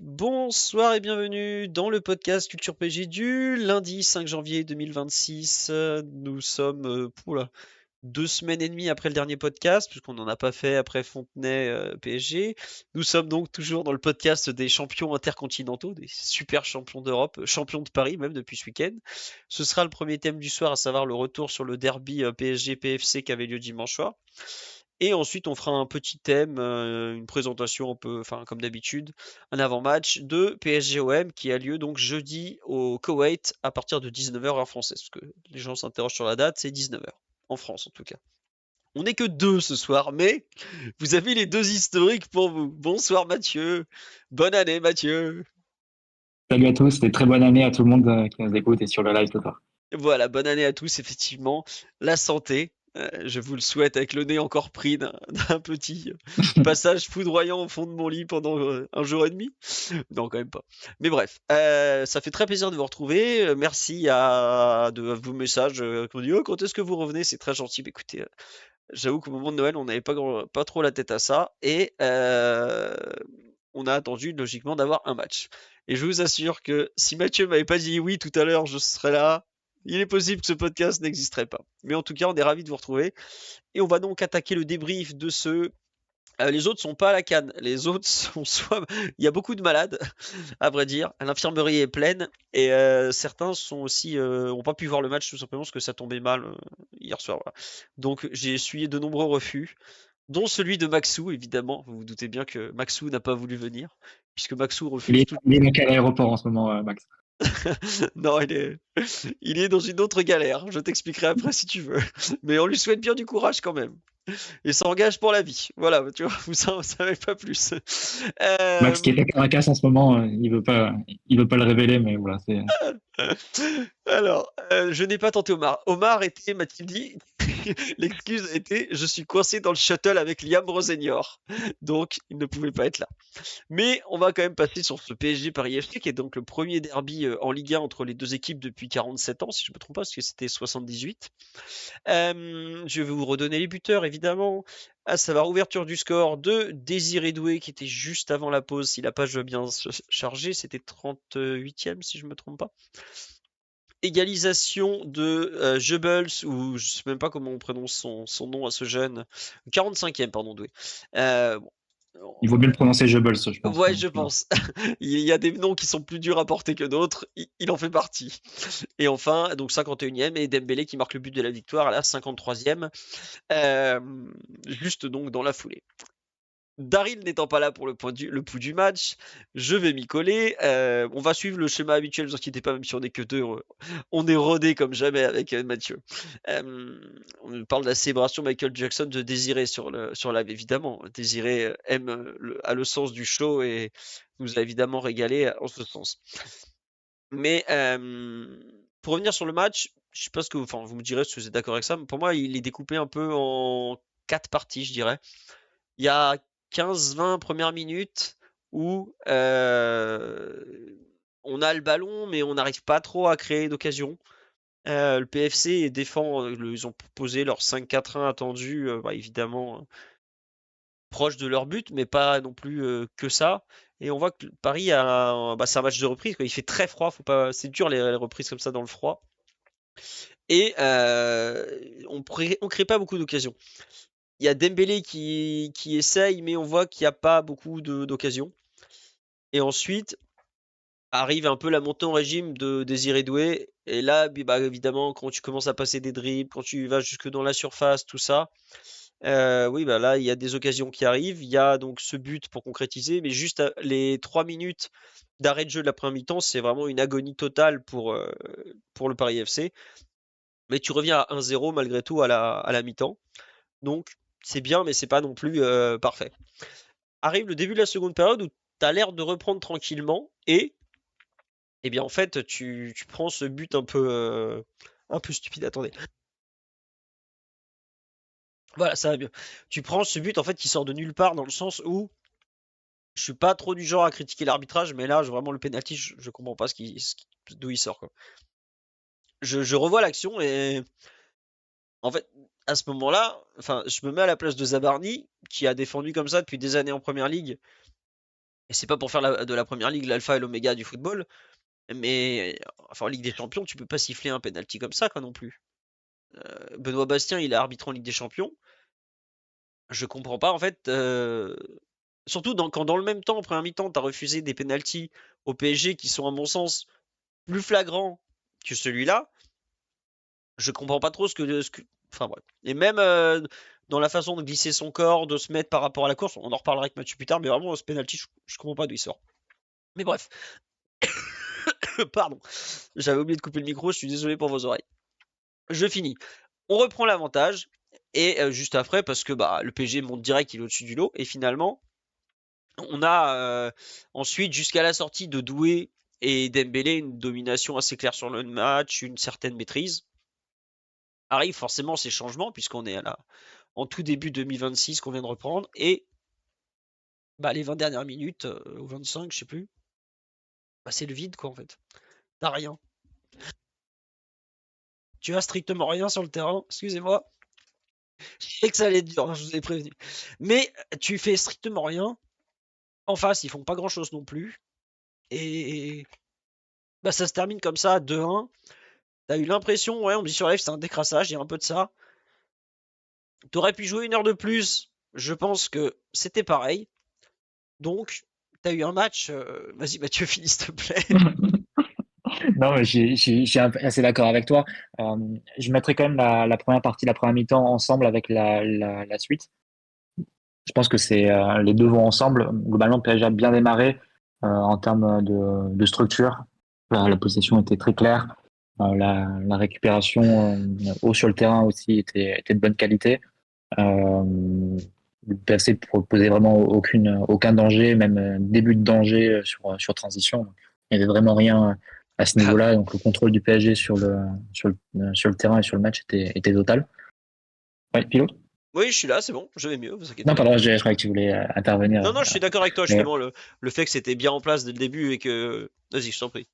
Bonsoir et bienvenue dans le podcast Culture PG du lundi 5 janvier 2026. Nous sommes oula, 2 semaines et demie après le dernier podcast, puisqu'on n'en a pas fait après Fontenay PSG. Nous sommes donc toujours dans le podcast des champions intercontinentaux, des super champions d'Europe, champions de Paris même depuis ce week-end. Ce sera le premier thème du soir, à savoir le retour sur le derby PSG-PFC qui avait lieu dimanche soir. Et ensuite, on fera un petit thème, une présentation un peu, enfin comme d'habitude, un avant-match de PSG-OM qui a lieu donc jeudi au Koweït à partir de 19h heure française. Parce que les gens s'interrogent sur la date, c'est 19h, en France en tout cas. On n'est que deux ce soir, mais vous avez les deux historiques pour vous. Bonsoir Mathieu, bonne année Mathieu. Salut à tous et très bonne année à tout le monde qui nous écoute et sur le live ce soir. Voilà, bonne année à tous, effectivement. La santé, je vous le souhaite avec le nez encore pris d'un petit passage foudroyant au fond de mon lit pendant un jour et demi. Non, quand même pas. Mais bref, ça fait très plaisir de vous retrouver. Merci de vos messages qui m'ont dit oh, quand est-ce que vous revenez? C'est très gentil. Mais écoutez, j'avoue qu'au moment de Noël, on n'avait pas trop la tête à ça. Et on a attendu logiquement d'avoir un match. Et je vous assure que si Mathieu m'avait pas dit oui tout à l'heure, je serais là. Il est possible que ce podcast n'existerait pas. Mais en tout cas, on est ravis de vous retrouver. Et on va donc attaquer le débrief de ce les autres sont pas à la canne. Les autres sont soit. Il y a beaucoup de malades, à vrai dire. L'infirmerie est pleine. Et certains sont aussi. Ont pas pu voir le match tout simplement parce que ça tombait mal hier soir. Voilà. Donc j'ai essuyé de nombreux refus, dont celui de Maxou, évidemment. Vous vous doutez bien que Maxou n'a pas voulu venir, puisque Maxou Il refuse est, tout. il est donc à l'aéroport en ce moment, Max. Non, il est dans une autre galère. Je t'expliquerai après si tu veux. Mais on lui souhaite bien du courage quand même. Et s'engage pour la vie. Voilà, tu vois, vous en savez pas plus. Max qui Euh, est à Caracas en ce moment, il veut pas le révéler, mais voilà, c'est. Alors, je n'ai pas tenté Omar. Omar était, m'a-t-il dit, l'excuse était, je suis coincé dans le shuttle avec Liam Rosenior. Donc, il ne pouvait pas être là. Mais on va quand même passer sur ce PSG Paris FC, qui est donc le premier derby en Ligue 1 entre les deux équipes depuis 47 ans, si je ne me trompe pas, parce que c'était 78. Je vais vous redonner les buteurs, évidemment. À savoir ouverture du score de Désiré Doué, qui était juste avant la pause. Si la page veut bien se charger, c'était 38e, si je ne me trompe pas. Égalisation de Goebbels, ou je sais même pas comment on prononce son nom à ce jeune. 45e, pardon, Doué. Bon, Il vaut mieux le prononcer Goebbels, je pense. ouais, je pense. Il y a des noms qui sont plus durs à porter que d'autres. Il en fait partie. Et enfin, donc 51e, et Dembélé qui marque le but de la victoire à la 53e. Euh, juste donc dans la foulée. Daryl n'étant pas là pour le pouls du match, je vais m'y coller. On va suivre le schéma habituel, ne vous inquiétez pas, même si on n'est que deux, on est rodé comme jamais avec Mathieu. On parle de la célébration Michael Jackson de Désiré sur live, évidemment. Désiré a le sens du show et nous a évidemment régalé en ce sens. Mais pour revenir sur le match, je sais pas ce que enfin, vous me direz si vous êtes d'accord avec ça, mais pour moi, il est découpé un peu en 4 parties, je dirais. Il y a 15-20 premières minutes où on a le ballon, mais on n'arrive pas trop à créer d'occasion. Le PFC défend, ils ont posé leur 5-4-1 attendu, bah, évidemment, proche de leur but, mais pas non plus que ça. Et on voit que Paris bah, c'est un match de reprise, quoi. Il fait très froid, c'est dur les reprises comme ça dans le froid. Et on crée pas beaucoup d'occasions. Il y a Dembélé qui essaye, mais on voit qu'il n'y a pas beaucoup d'occasions. Et ensuite arrive un peu la montée en régime de Désiré Doué. Et là, bah, évidemment, quand tu commences à passer des dribbles, quand tu vas jusque dans la surface, tout ça, oui, bah là, il y a des occasions qui arrivent. Il y a donc ce but pour concrétiser, mais juste les 3 minutes d'arrêt de jeu de la première mi-temps, c'est vraiment une agonie totale pour le Paris FC. Mais tu reviens à 1-0 malgré tout à la mi-temps. Donc, c'est bien, mais c'est pas non plus parfait. Arrive le début de la seconde période où tu as l'air de reprendre tranquillement et, eh bien, en fait, tu prends ce but un peu stupide. Attendez. Voilà, ça va mieux. Tu prends ce but en fait qui sort de nulle part dans le sens où je suis pas trop du genre à critiquer l'arbitrage, mais là, vraiment le penalty, je comprends pas d'où il sort, quoi. Je revois l'action et en fait, à ce moment-là, enfin, je me mets à la place de Zabarni qui a défendu comme ça depuis des années en première ligue. Et c'est pas pour faire de la première ligue l'alpha et l'oméga du football, mais enfin en Ligue des Champions, tu peux pas siffler un penalty comme ça, quoi, non plus. Benoît Bastien, il est arbitre en Ligue des Champions. Je comprends pas en fait. Surtout quand dans le même temps, en première mi-temps, t'as refusé des pénaltys au PSG qui sont à mon sens plus flagrants que celui-là. Je comprends pas trop enfin bref. Et même dans la façon de glisser son corps, de se mettre par rapport à la course, on en reparlera avec Mathieu plus tard, mais vraiment ce penalty, je comprends pas d'où il sort. Mais bref, pardon, j'avais oublié de couper le micro, je suis désolé pour vos oreilles. Je finis. On reprend l'avantage et juste après, parce que bah le PSG monte direct, il est au-dessus du lot, et finalement, on a ensuite jusqu'à la sortie de Doué et Dembélé une domination assez claire sur le match, une certaine maîtrise. Arrivent forcément ces changements puisqu'on est en tout début 2026 qu'on vient de reprendre et bah, les 20 dernières minutes ou 25 je sais plus, bah, c'est le vide quoi en fait. T'as rien. Tu as strictement rien sur le terrain, excusez-moi. Je sais que ça allait être dur, hein, je vous ai prévenu. Mais tu fais strictement rien. En face, ils font pas grand chose non plus. Et bah, ça se termine comme ça, 2-1. T'as eu l'impression, ouais, on me dit sur live, c'est un décrassage, il y a un peu de ça. T'aurais pu jouer une heure de plus, je pense que c'était pareil. Donc, t'as eu un match. Vas-y, Mathieu, finis, s'il te plaît. Non, mais je suis assez d'accord avec toi. Je mettrais quand même la première partie, la première mi-temps ensemble avec la suite. Je pense que c'est les deux vont ensemble. Globalement, le PSG a bien démarré en termes de structure. La possession était très claire. La récupération haut sur le terrain aussi était de bonne qualité. Euh, le PFC proposait vraiment aucun danger, même début de danger sur transition. Donc, il n'y avait vraiment rien à ce Ah, niveau-là. Donc le contrôle du PSG sur le terrain et sur le match était total. Ouais, pilote? oui, je suis là, c'est bon, je vais mieux, vous inquiétez Non, pas. pardon, je croyais que tu voulais intervenir. Non, non, je suis d'accord avec toi, Mais justement, le fait que c'était bien en place dès le début et que. Vas-y, je t'en prie.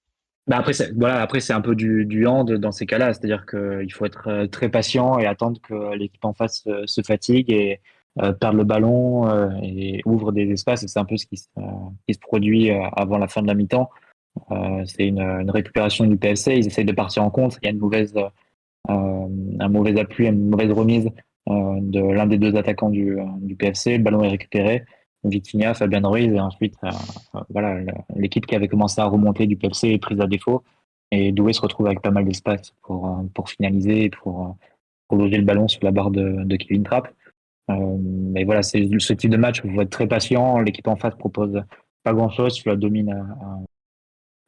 bah après, voilà, après c'est un peu du hand dans ces cas-là, c'est-à-dire qu'il faut être très patient et attendre que l'équipe en face se fatigue et perde le ballon et ouvre des espaces. Et c'est un peu ce qui se produit avant la fin de la mi-temps. C'est une récupération du PFC. Ils essayent de partir en contre. Il y a un mauvais appui, une mauvaise remise de l'un des deux attaquants du PFC. Le ballon est récupéré. Vitinha, Fabien Ruiz et ensuite voilà, l'équipe qui avait commencé à remonter du PFC est prise à défaut et Doué se retrouve avec pas mal d'espace pour finaliser et pour loger le ballon sur la barre de Kevin Trapp. Mais voilà, c'est ce type de match où il faut être très patient. L'équipe en face propose pas grand-chose, tu la domines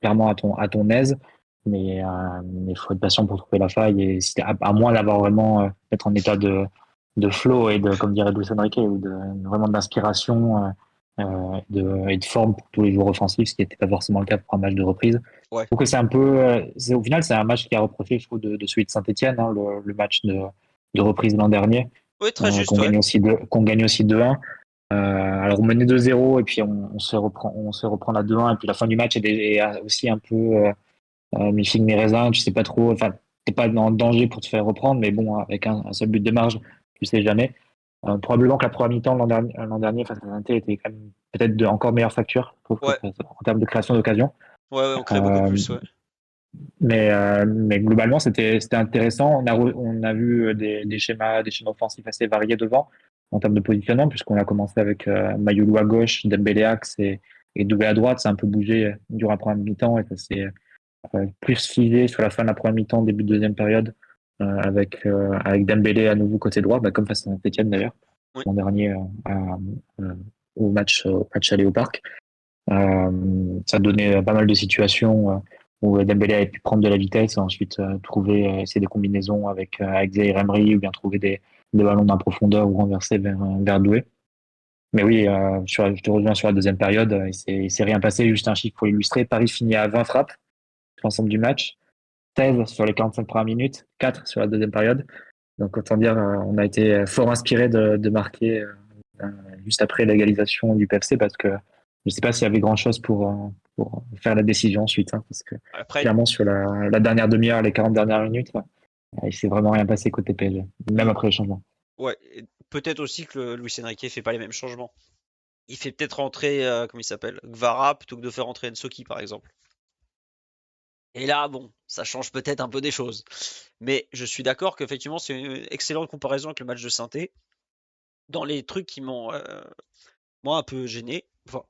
clairement à ton aise, mais il faut être patient pour trouver la faille et à moins d'avoir vraiment être en état de flow et comme dirait Luis Enrique, ou vraiment d'inspiration et de forme pour tous les jours offensifs, ce qui n'était pas forcément le cas pour un match de reprise. Ouais. Donc c'est un peu, au final, c'est un match qui a reproché, je trouve, de celui de Saint-Etienne, hein, le match de reprise l'an dernier, Oui, très juste, qu'on ouais. gagne aussi qu'on gagne aussi 2-1. Alors on menait 2-0 et puis on se reprend à 2-1 et puis la fin du match est aussi un peu mi-figue mi-raisin, tu sais pas trop, enfin t'es pas en danger pour te faire reprendre, mais bon avec un seul but de marge, tu sais jamais. Probablement que la première mi-temps l'an dernier face à Saint-Étienne était quand même peut-être de encore meilleure facture, je trouve, Ouais, en termes de création d'occasion. ouais, ouais, on crée beaucoup Euh, plus, ouais. mais globalement c'était intéressant. On a vu des schémas offensifs assez variés devant en termes de positionnement, puisqu'on a commencé avec Mayulu à gauche, Dembélé axe et Doué à droite. Ça a un peu bougé durant la première mi-temps et ça s'est plus figé sur la fin de la première mi-temps, début de deuxième période, avec Dembélé à nouveau côté droit, bah, comme face à Saint-Etienne d'ailleurs, Oui. l'an dernier euh, au match aller au parc. Ça donnait pas mal de situations où Dembélé avait pu prendre de la vitesse et ensuite essayer des combinaisons avec Zaïre Emery ou bien trouver des ballons d'un profondeur ou renverser vers Doué. Mais oui, je te rejoins sur la deuxième période. Il s'est rien passé. Juste un chiffre pour illustrer. Paris finit à 20 frappes sur l'ensemble du match, 16 sur les 45 premières minutes, 4 sur la deuxième période. Donc autant dire, on a été fort inspiré de marquer euh, juste après l'égalisation du PFC parce que je ne sais pas s'il y avait grand-chose pour faire la décision ensuite, hein, parce que Après, clairement sur la dernière demi-heure, les 40 dernières minutes, il s'est vraiment rien passé côté PSG, même et- après les changements. ouais, et peut-être aussi que Luis Enrique fait pas les mêmes changements. il fait peut-être rentrer, comment il s'appelle, Gvara plutôt que de faire rentrer Ensoki par exemple. Et là, bon, ça change peut-être un peu des choses. Mais je suis d'accord qu'effectivement, c'est une excellente comparaison avec le match de Saint-Étienne. Dans les trucs qui m'ont, moi, un peu gêné. Enfin,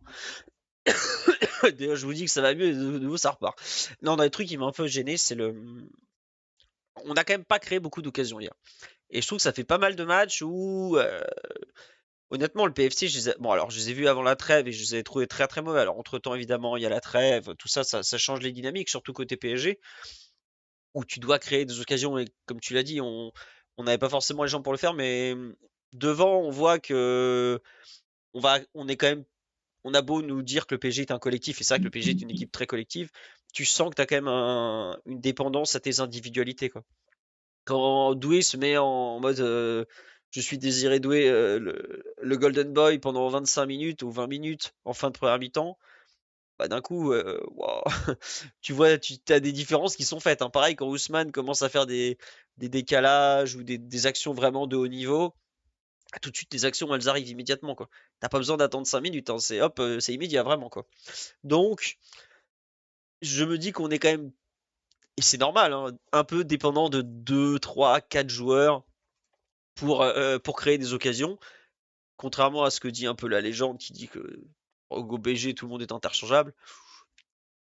d'ailleurs, je vous dis que ça va mieux, et de nouveau, ça repart. Non, dans les trucs qui m'ont un peu gêné, c'est le. On n'a quand même pas créé beaucoup d'occasions hier. Et je trouve que ça fait pas mal de matchs où, honnêtement, le PFC, bon, alors, je les ai vus avant la trêve et je les ai trouvés très très mauvais. Alors, entre-temps, évidemment, il y a la trêve, tout ça, ça change les dynamiques, surtout côté PSG, où tu dois créer des occasions. Et comme tu l'as dit, on n'avait pas forcément les gens pour le faire, mais devant, on voit que on est quand même, on a beau nous dire que le PSG est un collectif, et c'est vrai que le PSG est une équipe très collective, tu sens que tu as quand même une dépendance à tes individualités, quoi. Quand Doué se met en mode je suis Désiré Doué, le Golden Boy pendant 25 minutes ou 20 minutes en fin de première mi-temps, bah d'un coup, waouh, tu vois, tu as des différences qui sont faites, hein. Pareil, quand Ousmane commence à faire des décalages ou des actions vraiment de haut niveau, ah, tout de suite, les actions, elles arrivent immédiatement, quoi. T'as pas besoin d'attendre 5 minutes, hein, c'est hop, c'est immédiat, vraiment, quoi. Donc, je me dis qu'on est quand même, et c'est normal, hein, un peu dépendant de 2, 3, 4 joueurs pour créer des occasions. Contrairement à ce que dit un peu la légende qui dit que au BG, tout le monde est interchangeable.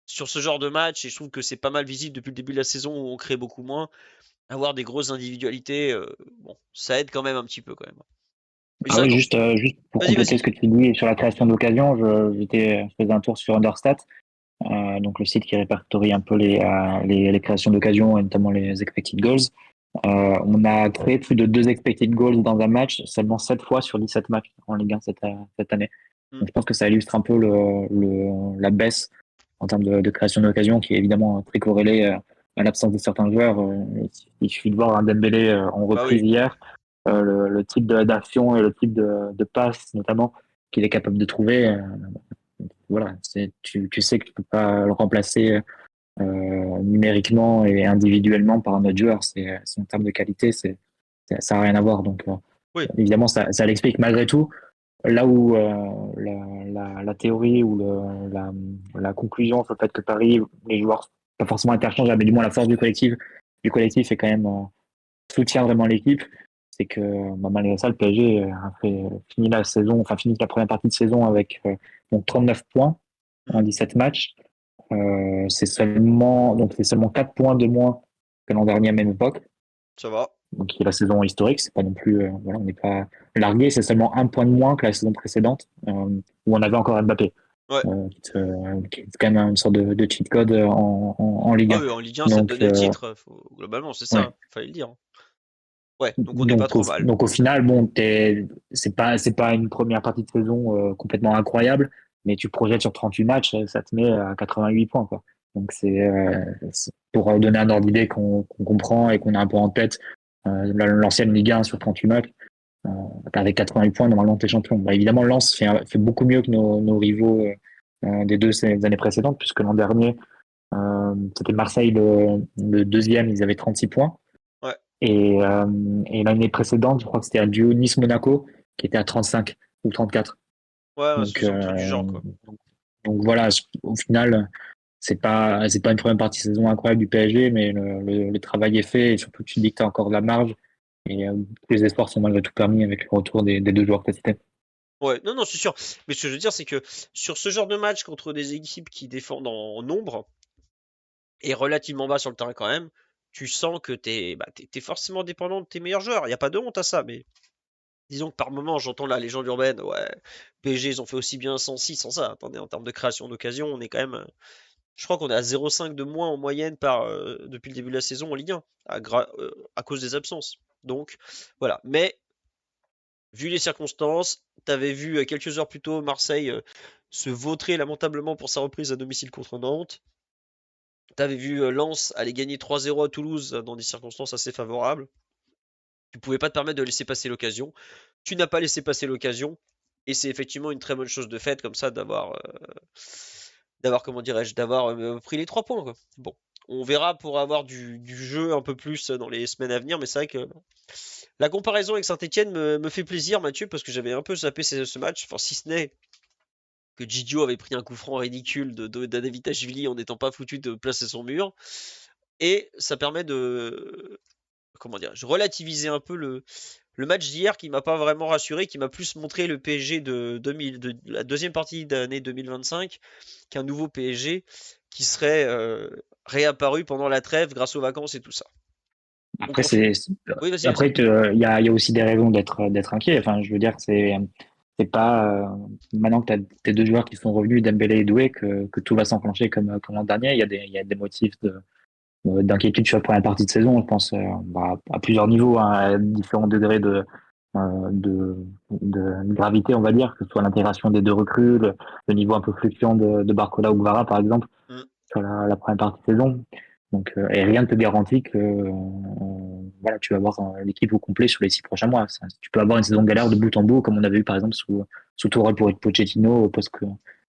Sur ce genre de match, et je trouve que c'est pas mal visible depuis le début de la saison où on crée beaucoup moins, avoir des grosses individualités, bon, ça aide quand même un petit peu quand même. Mais Ah c'est vrai oui, qu'en... juste pour Vas-y, compléter vas-y. ce que tu dis sur la création d'occasion, je faisais un tour sur Understat, donc le site qui répertorie un peu les créations d'occasion et notamment les expected goals. On a créé plus de 2 expected goals dans un match seulement 7 fois sur 17 matchs en Ligue 1 cette année. Hmm. Donc je pense que ça illustre un peu la baisse en termes de création d'occasion qui est évidemment très corrélée à l'absence de certains joueurs. Il suffit de voir un Dembélé en Bah reprise oui. hier, le type d'action et le type de passe notamment qu'il est capable de trouver. Voilà, tu sais que tu peux pas le remplacer numériquement et individuellement par un autre joueur. En termes de qualité, ça n'a rien à voir. Donc, Oui. évidemment, ça l'explique malgré tout. Là où la théorie ou la conclusion sur le fait que Paris, les joueurs, pas forcément interchangeables, mais du moins la force du collectif est quand même soutient vraiment l'équipe. C'est que malgré ça, le PSG a fini la saison, enfin fini la première partie de saison avec donc 39 points Hmm. en 17 matchs. C'est seulement 4 points de moins que l'an dernier à même époque. Ça va. Donc, qui est la saison historique, c'est pas non plus, voilà, on n'est pas largué, c'est seulement 1 point de moins que la saison précédente, où on avait encore Mbappé, Ouais. qui est quand même une sorte de cheat code en Ligue Ah 1. oui, en Ligue 1, ça te Donc, donnait le titre. Globalement, c'est ça, ouais. hein, fallait le dire, hein. Ouais, donc on n'est pas trop mal. Donc au final, bon, c'est pas une première partie de saison complètement incroyable, mais tu projettes sur 38 matchs, ça te met à 88 points, quoi. Donc c'est pour donner un ordre d'idée qu'on comprend et qu'on a un peu en tête, l'ancienne Ligue 1 sur 38 matchs, euh, avec 88 points, normalement t'es champion. Bah, évidemment, Lens fait beaucoup mieux que nos rivaux des ces années précédentes, puisque l'an dernier, c'était Marseille le deuxième, ils avaient 36 points. Ouais. Et l'année précédente, je crois que c'était à duo Nice-Monaco, qui était à 35 ou 34. Ouais, ouais, Donc, c'est un truc du genre, quoi. donc voilà, au final, c'est pas une première partie de saison incroyable du PSG, mais le travail est fait et surtout tu te dis que tu as encore de la marge et les espoirs sont malgré tout permis avec le retour des 2 joueurs que cités. Ouais, non, non, c'est sûr. Mais ce que je veux dire, c'est que sur ce genre de match contre des équipes qui défendent en nombre et relativement bas sur le terrain quand même, tu sens que t'es forcément dépendant de tes meilleurs joueurs. Il n'y a pas de honte à ça, mais disons que par moment, j'entends la légende urbaine, ouais, PSG, ils ont fait aussi bien sans ci, sans ça. Attendez, en termes de création d'occasion, on est quand même. Je crois qu'on est à 0,5 de moins en moyenne depuis le début de la saison en Ligue 1, à cause des absences. Donc, voilà. Mais, vu les circonstances, t'avais vu quelques heures plus tôt Marseille se vautrer lamentablement pour sa reprise à domicile contre Nantes. T'avais vu Lens aller gagner 3-0 à Toulouse dans des circonstances assez favorables. Tu pouvais pas te permettre de laisser passer l'occasion. Tu n'as pas laissé passer l'occasion. Et c'est effectivement une très bonne chose de fait, comme ça, d'avoir comment dirais-je, d'avoir pris les 3 points, quoi. Bon, on verra pour avoir du jeu un peu plus dans les semaines à venir, mais c'est vrai que La comparaison avec Saint-Etienne me fait plaisir, Mathieu, parce que j'avais un peu zappé ce match. Enfin, si ce n'est que Gigio avait pris un coup franc ridicule de Davidashvili en n'étant pas foutu de placer son mur. Et ça permet de, comment dire, je relativiser un peu le match d'hier qui m'a pas vraiment rassuré, qui m'a plus montré le PSG de la deuxième partie d'année 2025 qu'un nouveau PSG qui serait réapparu pendant la trêve grâce aux vacances et tout ça. Donc Après, en fait, oui, vas-y, après, vas-y. il y a aussi des raisons d'être inquiet. Enfin, je veux dire, c'est pas maintenant que tu as tes deux joueurs qui sont revenus, Dembélé et Doué, que tout va s'enclencher comme l'an dernier. Il y a des motifs d'inquiétude sur la première partie de saison, je pense, à plusieurs niveaux, hein, à différents degrés de, de gravité, on va dire, que ce soit l'intégration des deux recrues, le niveau un peu fluctuant de Barcola ou Guevara, par exemple, Mm. sur la première partie de saison. Donc, et rien ne te garantit que voilà, tu vas avoir l'équipe au complet sur les 6 prochains mois. Tu peux avoir une saison galère de bout en bout, comme on avait eu par exemple sous Tourelle pour Pochettino au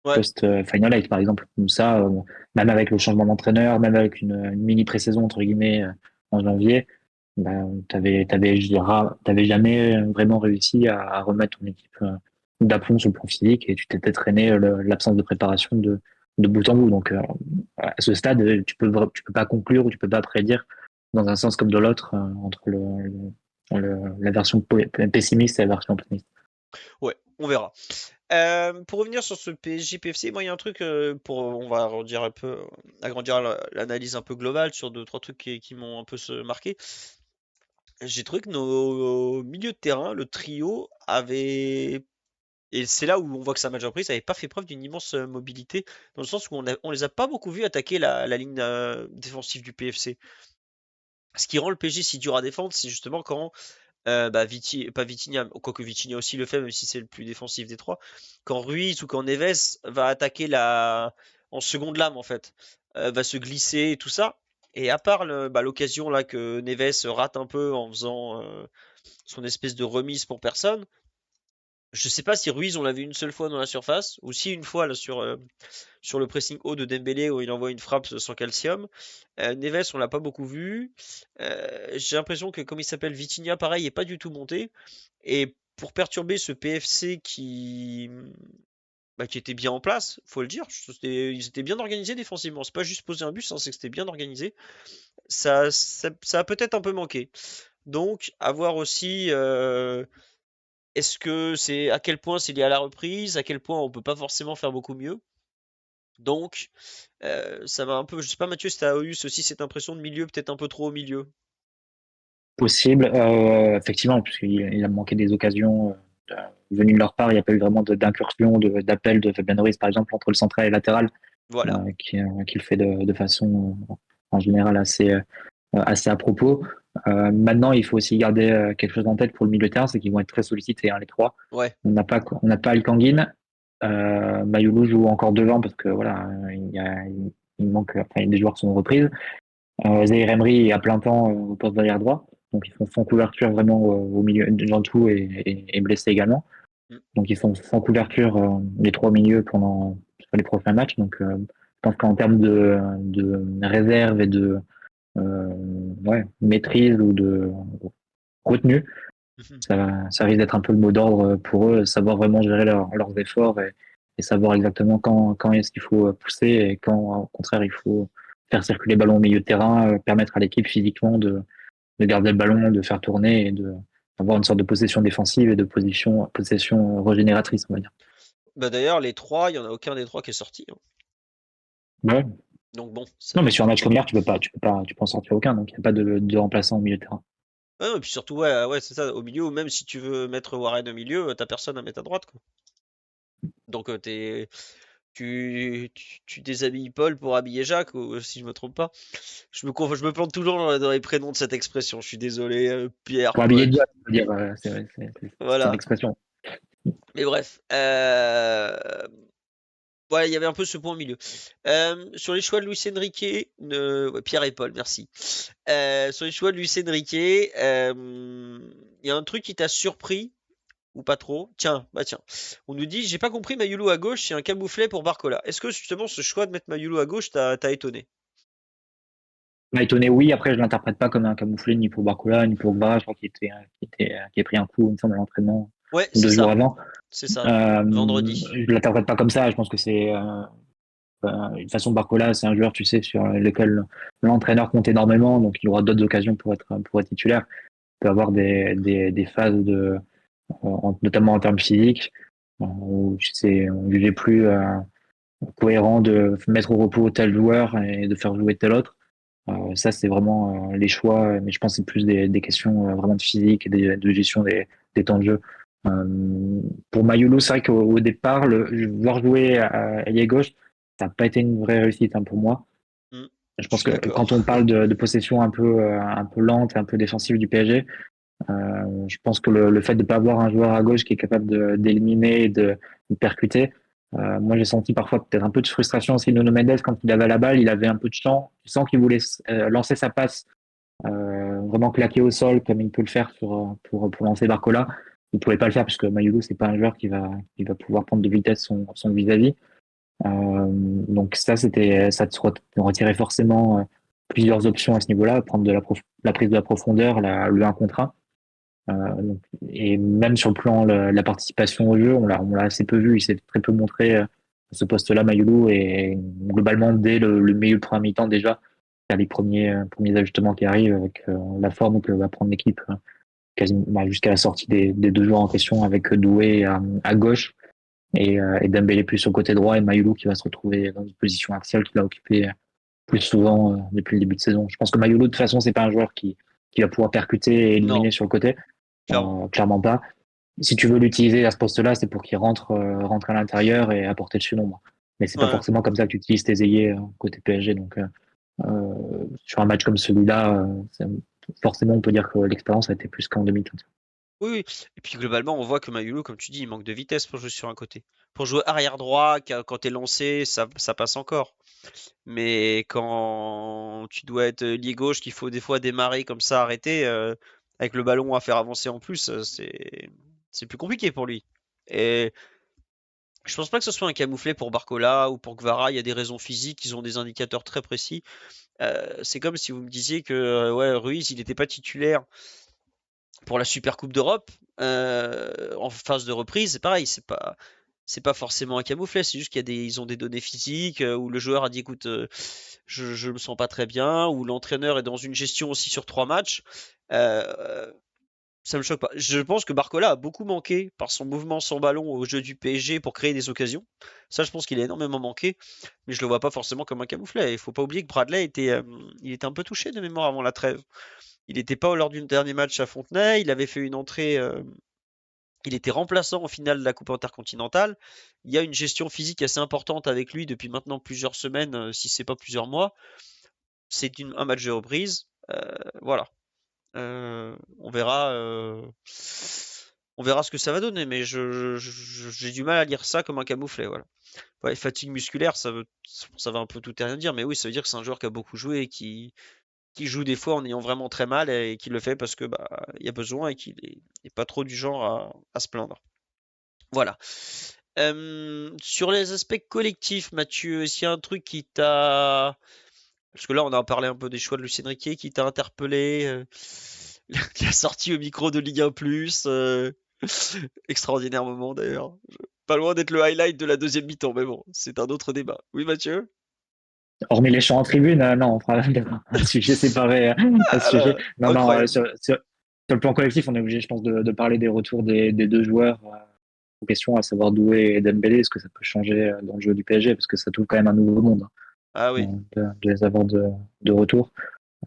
Ouais. post-Final Eight, par exemple. Comme ça, même avec le changement d'entraîneur, même avec une mini pré-saison, entre guillemets, en janvier, bah, t'avais jamais vraiment réussi à remettre ton équipe d'aplomb sur le plan physique et tu t'étais traîné l'absence de préparation de bout en bout. Donc, à ce stade, tu peux pas conclure ou tu peux pas prédire dans un sens comme de l'autre entre la version pessimiste et la version optimiste. Ouais, on verra. Pour revenir sur ce PSG PFC, moi il y a un truc on va agrandir un peu, agrandir l'analyse un peu globale sur deux trois trucs qui m'ont un peu marqué. J'ai trouvé que nos milieux de terrain, le trio, avait et c'est là où on voit que sa majeure prise avait pas fait preuve d'une immense mobilité, dans le sens où on les a pas beaucoup vus attaquer la ligne défensive du PFC. Ce qui rend le PSG si dur à défendre, c'est justement quand pas Vitinha, quoique Vitinha aussi le fait, même si c'est le plus défensif des trois. Quand Ruiz ou quand Neves va attaquer en seconde lame, en fait, va se glisser et tout ça. Et à part l'occasion là que Neves rate un peu en faisant son espèce de remise pour personne, je sais pas si Ruiz on l'a vu une seule fois dans la surface, ou si une fois là, sur le pressing haut de Dembélé où il envoie une frappe sans calcium. Neves, on l'a pas beaucoup vu. J'ai l'impression que, comme il s'appelle, Vitinha, pareil, est pas du tout monté. Et pour perturber ce PFC qui était bien en place, faut le dire, ils étaient bien organisés défensivement. C'est pas juste poser un but, hein, c'est que c'était bien organisé. Ça a peut-être un peu manqué. Donc, à voir aussi, est-ce que c'est à quel point c'est lié à la reprise, à quel point on peut pas forcément faire beaucoup mieux. Donc, ça m'a un peu. Je sais pas, Mathieu, si t'as eu aussi cette impression de milieu, peut-être un peu trop au milieu. Possible, effectivement, puisqu'il a manqué des occasions venues de leur part. Il n'y a pas eu vraiment d'incursion, d'appel de Fabien Ruiz, par exemple, entre le central et le latéral, Voilà. qui le fait de façon en général assez à propos. Maintenant, il faut aussi garder quelque chose en tête pour le milieu de terrain, c'est qu'ils vont être très sollicités, hein, les trois. Ouais. On n'a pas Alcanguine. Mayoulou joue encore devant parce que voilà, il manque, enfin, il y a des joueurs qui sont en reprise. Zahir Emery est à plein temps au poste d'arrière droit, donc ils sont sans couverture vraiment au milieu. Jantou est blessé également, Mm. donc ils sont sans couverture les trois milieux sur les prochains matchs. Donc je pense qu'en termes de réserve et de euh, maîtrise ou de retenue, Mhm. ça risque d'être un peu le mot d'ordre pour eux, savoir vraiment gérer leurs efforts et savoir exactement quand est-ce qu'il faut pousser et quand, au contraire, il faut faire circuler le ballon au milieu de terrain, permettre à l'équipe physiquement de garder le ballon, de faire tourner et d'avoir une sorte de possession défensive et de possession régénératrice, on va dire. Bah d'ailleurs, les trois, il y en a aucun des trois qui est sorti, hein. Ouais. Donc bon, ça Non, veut mais dire. sur un match comme hier, tu peux en sortir aucun, donc il n'y a pas de remplaçant au milieu de terrain. Ah non, et puis surtout, ouais, ouais, c'est ça, au milieu, ou même si tu veux mettre Warren au milieu, t'as personne à mettre à droite, quoi. Donc tu déshabilles Paul pour habiller Jacques, ou, si je me trompe pas. Je me plante toujours dans les prénoms de cette expression. Je suis désolé, Pierre, Pour habiller Paul. Diop, je veux dire, c'est une Voilà. expression. Mais bref. Ouais, il y avait un peu ce point au milieu. Sur les choix de Luis Enrique, ouais, Pierre et Paul, merci. Sur les choix de Luis Enrique, il y a un truc qui t'a surpris ou pas trop? Tiens, bah tiens. On nous dit, j'ai pas compris Mayulu à gauche, c'est un camouflet pour Barcola. Est-ce que justement ce choix de mettre Mayulu à gauche t'a étonné? Étonné, oui. Après, je l'interprète pas comme un camouflet ni pour Barcola, ni pour Gbara. Je crois qu'il a pris un coup, il me semble, à l'entraînement Ouais, deux c'est jours ça. avant. C'est ça. Vendredi. Je l'interprète pas comme ça. Je pense que c'est une façon Barcola, c'est un joueur, tu sais, sur lequel l'entraîneur compte énormément, donc il aura d'autres occasions pour être titulaire. Il peut avoir des phases notamment en termes physiques, où c'est jugé plus cohérent de mettre au repos tel joueur et de faire jouer tel autre. Ça, c'est vraiment les choix, mais je pense que c'est plus des questions vraiment de physique et de gestion des temps de jeu. Pour Mayulu, c'est vrai qu'au départ, voir jouer à ailier gauche, ça n'a pas été une vraie réussite, hein, pour moi. Hmm. Je Je pense suis que quand on d'accord. parle de possession un peu lente et un peu défensive du PSG, je pense que le fait de ne pas avoir un joueur à gauche qui est capable d'éliminer et de percuter, moi j'ai senti parfois peut-être un peu de frustration aussi de Nuno Mendes quand il avait la balle, il avait un peu de champ, tu sens qu'il voulait lancer sa passe vraiment claquer au sol comme il peut le faire pour lancer Barcola. Il ne pouvait pas le faire puisque Mayugo c'est pas un joueur qui va pouvoir prendre de vitesse son vis-à-vis. Donc ça te retirait forcément plusieurs options à ce niveau-là, prendre la prise de la profondeur, le 1 contre 1. Et même sur le plan la participation au jeu, on l'a assez peu vu. Il s'est très peu montré à ce poste-là, Mayoulou, et globalement, dès le milieu de première mi-temps, déjà, il y a les premiers ajustements qui arrivent avec la forme que va prendre l'équipe quasiment jusqu'à la sortie des deux joueurs en question, avec Doué à gauche et Dembélé plus au côté droit et Mayoulou qui va se retrouver dans une position axiale qu'il a occupée plus souvent depuis le début de saison. Je pense que Mayoulou, de toute façon, c'est pas un joueur qui va pouvoir percuter et Non, éliminer sur le côté. clairement. Clairement pas. Si tu veux l'utiliser à ce poste-là, c'est pour qu'il rentre à l'intérieur et apporter le surnombre. Mais c'est pas Ouais. forcément comme ça que tu utilises tes ailiers côté PSG. Donc, sur un match comme celui-là, forcément, on peut dire que l'expérience a été plus qu'en 2015. Oui, oui. Et puis globalement, on voit que Mayulu, comme tu dis, il manque de vitesse pour jouer sur un côté. Pour jouer arrière droit, quand t'es lancé, ça passe encore. Mais quand tu dois être lié gauche, qu'il faut des fois démarrer comme ça, arrêter, avec le ballon à faire avancer en plus, c'est plus compliqué pour lui. Et je pense pas que ce soit un camouflet pour Barcola ou pour Gvara. Il y a des raisons physiques, ils ont des indicateurs très précis. C'est comme si vous me disiez que ouais, Ruiz, il n'était pas titulaire pour la Super Coupe d'Europe, en phase de reprise, c'est pareil, c'est pas forcément un camouflet, c'est juste ils ont des données physiques où le joueur a dit écoute, je me sens pas très bien, ou l'entraîneur est dans une gestion aussi sur 3 matchs. Euh, Ça me choque pas. Je pense que Barcola a beaucoup manqué par son mouvement sans ballon au jeu du PSG pour créer des occasions. Ça, je pense qu'il a énormément manqué, mais je le vois pas forcément comme un camouflet. Il faut pas oublier que Bradley il était un peu touché de mémoire avant la trêve. Il n'était pas lors du dernier match à Fontenay. Il avait fait une entrée. Il était remplaçant en finale de la Coupe intercontinentale. Il y a une gestion physique assez importante avec lui depuis maintenant plusieurs semaines, si c'est pas plusieurs mois. C'est un match de reprise. Voilà. On verra. On verra ce que ça va donner, mais j'ai du mal à lire ça comme un camouflet. Voilà. Ouais, fatigue musculaire, ça va un peu tout et rien dire, mais oui, ça veut dire que c'est un joueur qui a beaucoup joué et qui joue des fois en ayant vraiment très mal et qui le fait parce que bah il y a besoin et qu'il est pas trop du genre à se plaindre. Voilà. Sur les aspects collectifs, Mathieu, est-ce qu'il y a un truc qui t'a... Parce que là, on a parlé un peu des choix de Lucien Riquet qui t'a interpellé, la sortie au micro de Ligue 1+, extraordinaire moment d'ailleurs. Pas loin d'être le highlight de la deuxième mi-temps, mais bon, c'est un autre débat. Oui, Mathieu? Hormis les chants en tribune, non, on fera un sujet séparé à ce Ah sujet. là, Non, non, incroyable. sur le plan collectif, on est obligé, je pense, de parler des retours des deux joueurs en question, à savoir Doué et Dembélé. Est-ce que ça peut changer dans le jeu du PSG? Parce que ça touche quand même un nouveau monde, Ah hein, oui. de les avoir de retour.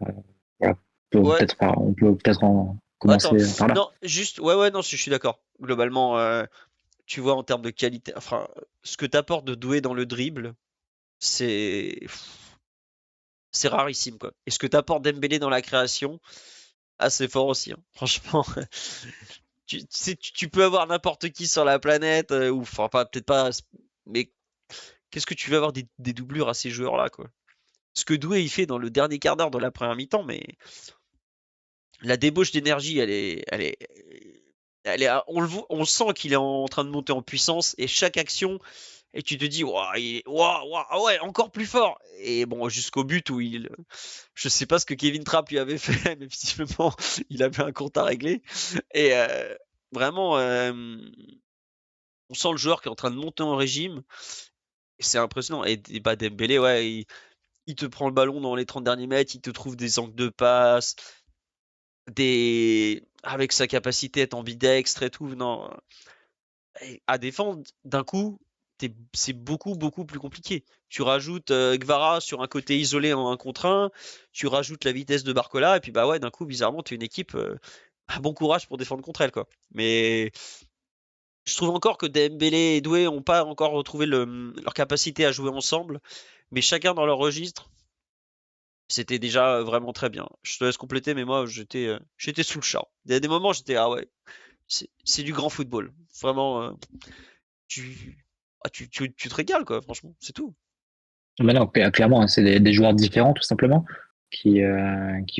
Euh, voilà. Ouais, On peut peut-être attends. commencer par là. Non, juste, ouais, ouais, non, je suis d'accord. Globalement, tu vois, en termes de qualité, enfin, ce que t'apportes de Doué dans le dribble, c'est c'est rarissime, quoi. Et ce que t'apportes Dembélé dans la création, assez fort aussi, hein. Franchement, tu peux avoir n'importe qui sur la planète, ou enfin, peut-être pas, mais qu'est-ce que tu veux avoir des doublures à ces joueurs-là, quoi. Ce que Doué il fait dans le dernier quart d'heure de la première mi-temps, mais la débauche d'énergie, on le sent qu'il est en train de monter en puissance et chaque action, et tu te dis, ah ouais, encore plus fort. Et bon, jusqu'au but où je sais pas ce que Kevin Trapp lui avait fait, mais visiblement, il avait un compte à régler. Et vraiment, on sent le joueur qui est en train de monter en régime. C'est impressionnant. Et bah, Dembélé, ouais, il te prend le ballon dans les 30 derniers mètres, il te trouve des angles de passe, avec sa capacité à être ambidextre et tout. Non, à défendre, d'un coup, c'est beaucoup, beaucoup plus compliqué. Tu rajoutes Gvara sur un côté isolé en 1 contre 1, tu rajoutes la vitesse de Barcola, et puis bah ouais, d'un coup, bizarrement, tu es une équipe. Bon courage pour défendre contre elle, quoi. Mais je trouve encore que Dembélé et Doué n'ont pas encore retrouvé leur capacité à jouer ensemble, mais chacun dans leur registre, c'était déjà vraiment très bien. Je te laisse compléter, mais moi, j'étais sous le charme. Il y a des moments, j'étais, ah ouais, c'est du grand football. Vraiment, tu, tu te régales, quoi, franchement, c'est tout. Mais non, clairement, hein, c'est des joueurs différents, tout simplement, qui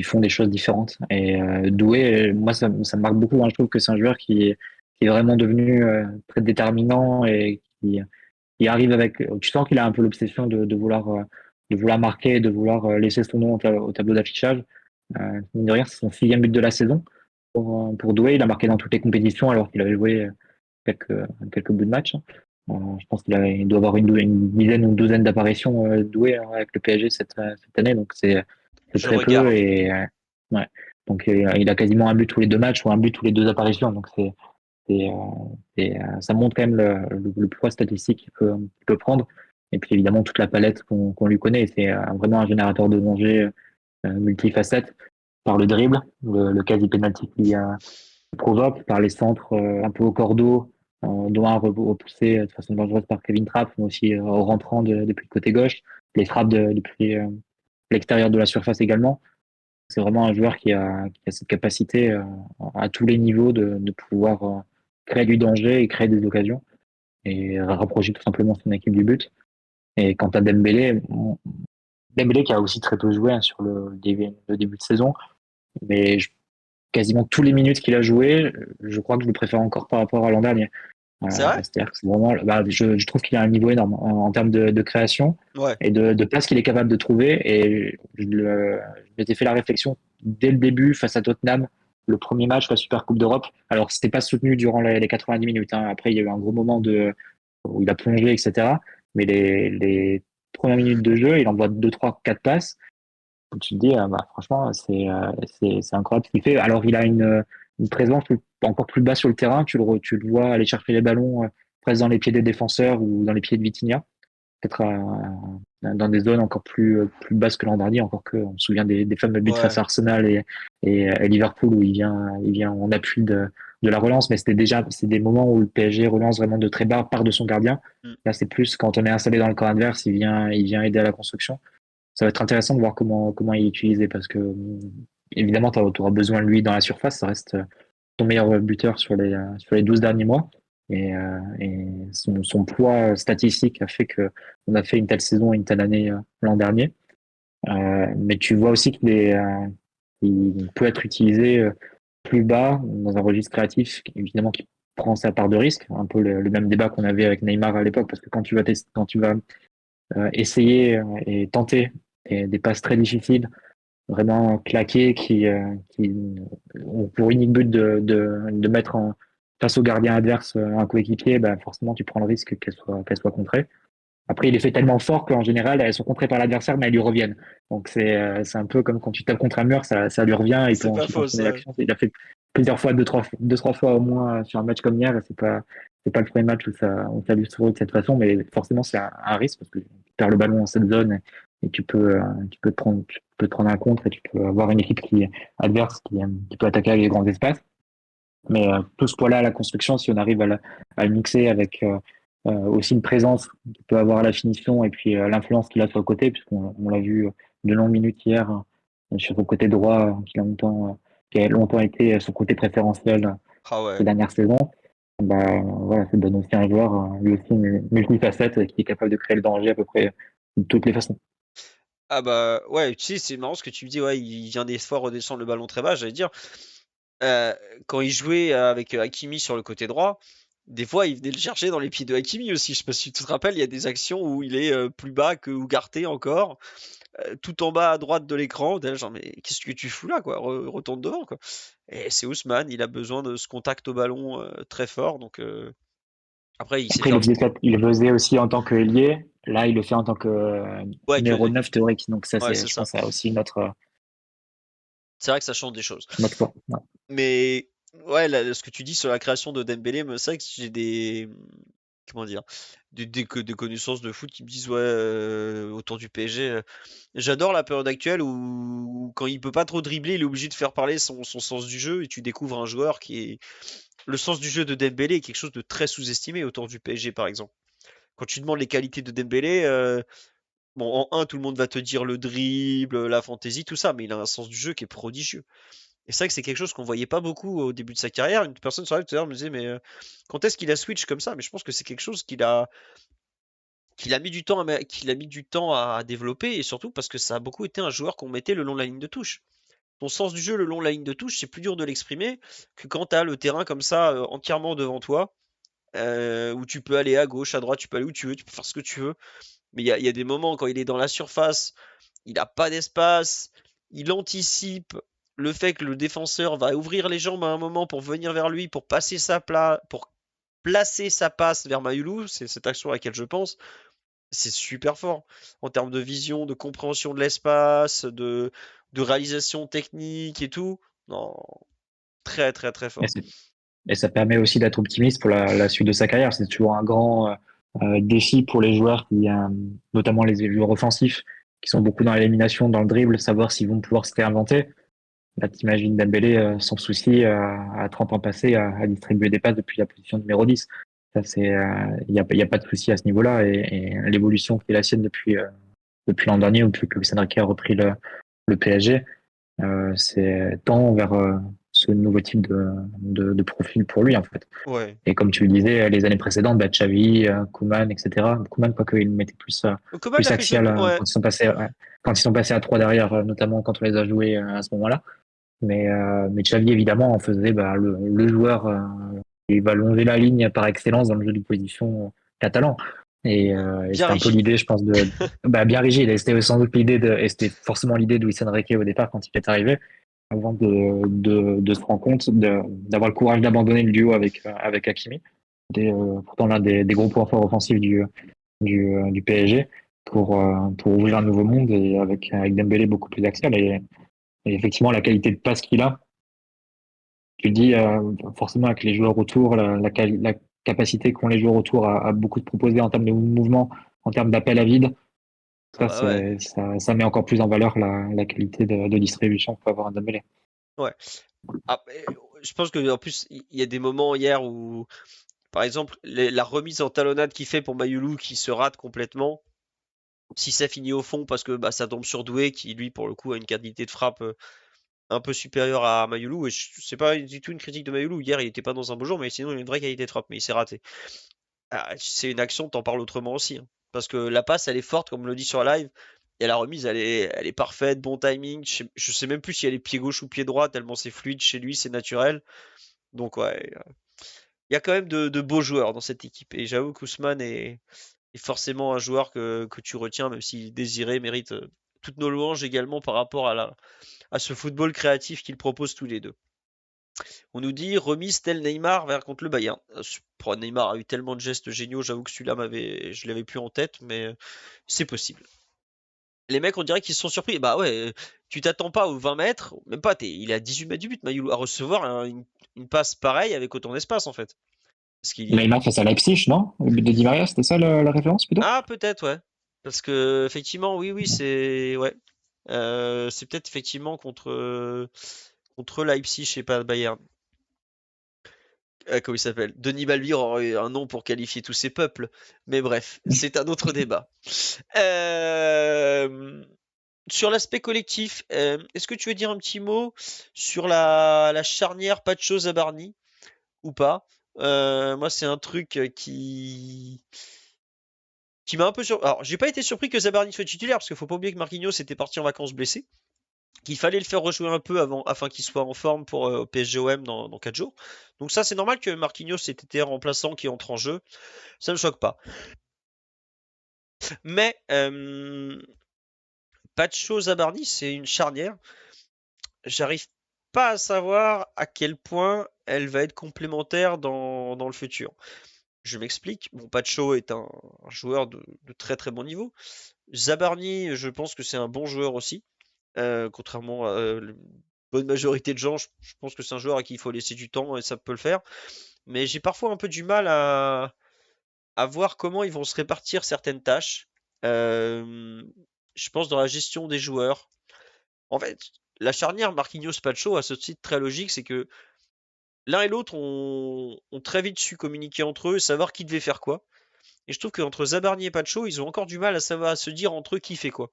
font des choses différentes. Et Doué, moi, ça me marque beaucoup, hein. Je trouve que c'est un joueur qui est vraiment devenu très déterminant et qui arrive avec. Tu sens qu'il a un peu l'obsession de vouloir marquer, de vouloir laisser son nom au tableau d'affichage. Mine de rien, c'est son 6e but de la saison pour Doué. Il a marqué dans toutes les compétitions alors qu'il avait joué quelques, quelques bouts de match. Je pense il doit avoir une dizaine ou une douzaine d'apparitions Doué, hein, avec le PSG cette année, donc c'est Je très peu. regarde. Et ouais. Donc il a quasiment un but tous les 2 matchs ou un but tous les 2 apparitions. Donc ça montre quand même le poids statistique qu'il peut prendre. Et puis évidemment toute la palette qu'on lui connaît. C'est vraiment un générateur de danger multifacette par le dribble, le quasi penalty qu'il provoque, par les centres un peu au cordeau, dont un repoussé de façon dangereuse par Kevin Trapp, mais aussi au rentrant depuis le côté gauche, les frappes depuis l'extérieur de la surface également. C'est vraiment un joueur qui a cette capacité à tous les niveaux de pouvoir créer du danger et créer des occasions et rapprocher tout simplement son équipe du but. Et quant à Dembélé, Dembélé qui a aussi très peu joué, hein, sur le début de saison, mais quasiment tous les minutes qu'il a joué, je crois que je le préfère encore par rapport à l'an dernier. C'est vrai? C'est-à-dire que c'est vraiment, bah, je trouve qu'il a un niveau énorme en termes de création Ouais. et de passes qu'il est capable de trouver. Et je m'étais fait la réflexion dès le début face à Tottenham, le premier match, la Super Coupe d'Europe. Alors, c'était pas soutenu durant les 90 minutes, hein. Après, il y a eu un gros moment où il a plongé, etc. Mais les premières minutes de jeu, il envoie 2, 3, 4 passes. Tu te dis, bah, franchement, c'est incroyable ce qu'il fait. Alors, il a une présence encore plus bas sur le terrain. Tu le vois aller chercher les ballons presque dans les pieds des défenseurs ou dans les pieds de Vitinha. Peut-être dans des zones encore plus basses que l'an dernier. Encore que, on se souvient des fameux buts Ouais. face à Arsenal et Liverpool où il vient en appui de la relance. Mais c'est des moments où le PSG relance vraiment de très bas, part de son gardien. Mm. Là, c'est plus quand on est installé dans le camp adverse, il vient aider à la construction. Ça va être intéressant de voir comment il est utilisé parce que évidemment, tu auras besoin de lui dans la surface. Ça reste son meilleur buteur sur les 12 derniers mois. Et son poids statistique a fait qu'on a fait une telle saison et une telle année l'an dernier. Mais tu vois aussi il peut être utilisé plus bas dans un registre créatif, évidemment, qui prend sa part de risque. Un peu le même débat qu'on avait avec Neymar à l'époque, parce que quand tu vas essayer et tenter des passes très difficiles, vraiment claquées, qui ont pour unique but de mettre face au gardien adverse un coéquipier, ben forcément tu prends le risque qu'elle soit contrée. Après, il est fait tellement fort qu'en général, elles sont contrées par l'adversaire, mais elles lui reviennent. Donc c'est un peu comme quand tu tapes contre un mur, ça lui revient et il peut C'est pas ensuite faux, enchaîner ça. l'action. Il a fait plusieurs fois, deux, trois fois au moins sur un match comme hier, et c'est pas le premier match où ça lui se trouve de cette façon, mais forcément c'est un risque parce que tu perds le ballon dans cette zone et tu peux te prendre un contre et tu peux avoir une équipe adverse qui peut attaquer avec les grands espaces. Mais tout ce poids-là à la construction, si on arrive à le mixer avec aussi une présence qu'il peut avoir à la finition et puis l'influence qu'il a sur le côté, puisqu'on l'a vu de longues minutes hier sur le côté droit, qui a longtemps été son côté préférentiel Ah ouais. ces dernières saisons. Bah, voilà, ça donne aussi un joueur, lui aussi, multifacette, qui est capable de créer le danger à peu près de toutes les façons. Ah bah ouais, tu sais, c'est marrant ce que tu me dis, ouais, il vient des fois redescendre le ballon très bas, j'allais dire. Euh, Quand il jouait avec Hakimi sur le côté droit, des fois, il venait le chercher dans les pieds de Hakimi aussi. Je sais pas si tu te rappelles, il y a des actions où il est plus bas que Ugarte encore, tout en bas à droite de l'écran. T'es là, genre, mais qu'est-ce que tu fous là, quoi? Retourne devant, quoi. Et c'est Ousmane, il a besoin de ce contact au ballon très fort. Donc après, il sait Après, faire. il le faisait aussi en tant qu'ailier. Là, il le fait en tant que Ouais, numéro 9 théorique. Donc ça, ouais, c'est, c'est je ça. pense, à aussi C'est vrai que ça change des choses. notre point. Ouais. Mais ouais, ce que tu dis sur la création de Dembélé, c'est vrai que j'ai des comment dire, des connaissances de foot qui me disent ouais autour du PSG. J'adore la période actuelle où quand il peut pas trop dribbler, il est obligé de faire parler son sens du jeu et tu découvres un joueur qui est le sens du jeu de Dembélé est quelque chose de très sous-estimé autour du PSG par exemple. Quand tu demandes les qualités de Dembélé, bon en un tout le monde va te dire le dribble, la fantaisie, tout ça, mais il a un sens du jeu qui est prodigieux. Et c'est vrai que c'est quelque chose qu'on voyait pas beaucoup au début de sa carrière. Une personne sur live tout à l'heure me disait, mais quand est-ce qu'il a switch comme ça? Mais je pense que c'est quelque chose qu'il a mis du temps qu'il a mis du temps à développer et surtout parce que ça a beaucoup été un joueur qu'on mettait le long de la ligne de touche. Ton sens du jeu le long de la ligne de touche, c'est plus dur de l'exprimer que quand tu as le terrain comme ça entièrement devant toi, où tu peux aller à gauche, à droite, tu peux aller où tu veux, tu peux faire ce que tu veux. Mais il y a des moments quand il est dans la surface, il n'a pas d'espace, il anticipe le fait que le défenseur va ouvrir les jambes à un moment pour venir vers lui, pour placer sa passe vers Mayulu, c'est cette action à laquelle je pense, c'est super fort en termes de vision, de compréhension de l'espace, de réalisation technique et tout. Non, très très très Et, fort. et ça permet aussi d'être optimiste pour la suite de sa carrière. C'est toujours un grand défi pour les joueurs, notamment les joueurs offensifs, qui sont beaucoup dans l'élimination, dans le dribble, savoir s'ils vont pouvoir se réinventer. Là, t'imagines Dembélé sans souci à 30 ans passés à distribuer des passes depuis la position numéro 10. Ça, y a pas de souci à ce niveau-là et l'évolution qui est la sienne depuis l'an dernier ou depuis que Luis Enrique a repris le PSG, c'est tant vers ce nouveau type de profil pour lui en fait. Ouais. Et comme tu le disais, les années précédentes, bah, Xavi, Koeman, etc. Koeman, quoique, il mettait Coman plus l'a fait jouer. axial Ouais. quand ils sont passés à trois derrière, notamment quand on les a joués à ce moment-là. Mais Xavi, évidemment, en faisait bah, le joueur qui va longer la ligne par excellence dans le jeu de position catalan. Et Bien c'était un peu rigide. l'idée, je pense, bah, bien rigide. Et c'était sans doute et c'était forcément l'idée de Luis Enrique au départ quand il est arrivé, avant de se rendre compte, d'avoir le courage d'abandonner le duo avec Hakimi. C'était pourtant l'un des gros points forts offensifs du PSG pour ouvrir un nouveau monde et avec Dembélé beaucoup plus axial. Et effectivement, la qualité de passe qu'il a, tu dis forcément avec les joueurs autour, la capacité qu'ont les joueurs autour à beaucoup de proposer en termes de mouvement, en termes d'appel à vide, Ah bah ouais. ça met encore plus en valeur la qualité de distribution que peut avoir un Dembélé. Ouais. Ah, je pense que en plus il y a des moments hier où, par exemple, la remise en talonnade qu'il fait pour Mayulu qui se rate complètement. Si ça finit au fond parce que bah, ça tombe sur Doué qui lui pour le coup a une qualité de frappe un peu supérieure à Mayulu et c'est pas du tout une critique de Mayulu. Hier il était pas dans un beau jour mais sinon il a une vraie qualité de frappe mais il s'est raté. Ah, c'est une action, t'en parles autrement aussi, hein. Parce que la passe, elle est forte, comme on le dit sur la live, et la remise, elle est parfaite, bon timing. Je sais même plus si elle est pied gauche ou pied droit, tellement c'est fluide chez lui, c'est naturel. Donc ouais, il y a quand même de beaux joueurs dans cette équipe. Et j'avoue qu'Ousmane est forcément un joueur que tu retiens, même s'il désiré, mérite toutes nos louanges également par rapport à ce football créatif qu'il propose tous les deux. On nous dit remise tel Neymar vers contre le Bayern. Neymar a eu tellement de gestes géniaux, j'avoue que celui-là je l'avais plus en tête, mais c'est possible. Les mecs, on dirait qu'ils se sont surpris. Bah ouais, tu t'attends pas aux 20 mètres, même pas, il est à 18 mètres du but, Mayoulou, à recevoir une passe pareille avec autant d'espace en fait. Parce qu'il est... Neymar face à Leipzig, non? Le but de Di Maria, c'était ça la référence plutôt? Ah, peut-être, ouais. Parce que, effectivement, oui, oui, c'est. Ouais. C'est peut-être effectivement contre Leipzig, je sais pas, Bayern. Comment il s'appelle? Denis Balbir aurait un nom pour qualifier tous ces peuples. Mais bref, c'est un autre débat. Euh, Sur l'aspect collectif, est-ce que tu veux dire un petit mot sur la charnière Pacho-Zabarni ou pas? Moi, c'est un truc qui m'a un peu surpris. Alors, j'ai pas été surpris que Zabarni soit titulaire parce qu'il faut pas oublier que Marquinhos était parti en vacances blessé. qu'il fallait le faire rejouer un peu avant, afin qu'il soit en forme pour PSGOM dans 4 jours. Donc ça, c'est normal que Marquinhos ait été remplaçant qui entre en jeu. Ça ne me choque pas. Mais Pacho Zabarni, c'est une charnière. J'arrive pas à savoir à quel point elle va être complémentaire dans le futur. Je m'explique. Bon, Pacho est un joueur de très très bon niveau. Zabarni, je pense que c'est un bon joueur aussi. Contrairement à la bonne majorité de gens, je pense que c'est un joueur à qui il faut laisser du temps et ça peut le faire. Mais j'ai parfois un peu du mal à voir comment ils vont se répartir certaines tâches. Euh, je pense dans la gestion des joueurs. En fait, la charnière Marquinhos-Pacho a ce titre très logique, c'est que l'un et l'autre ont très vite su communiquer entre eux, savoir qui devait faire quoi. Et je trouve qu'entre Zabarni et Pacho, ils ont encore du mal à savoir à se dire entre eux qui fait quoi.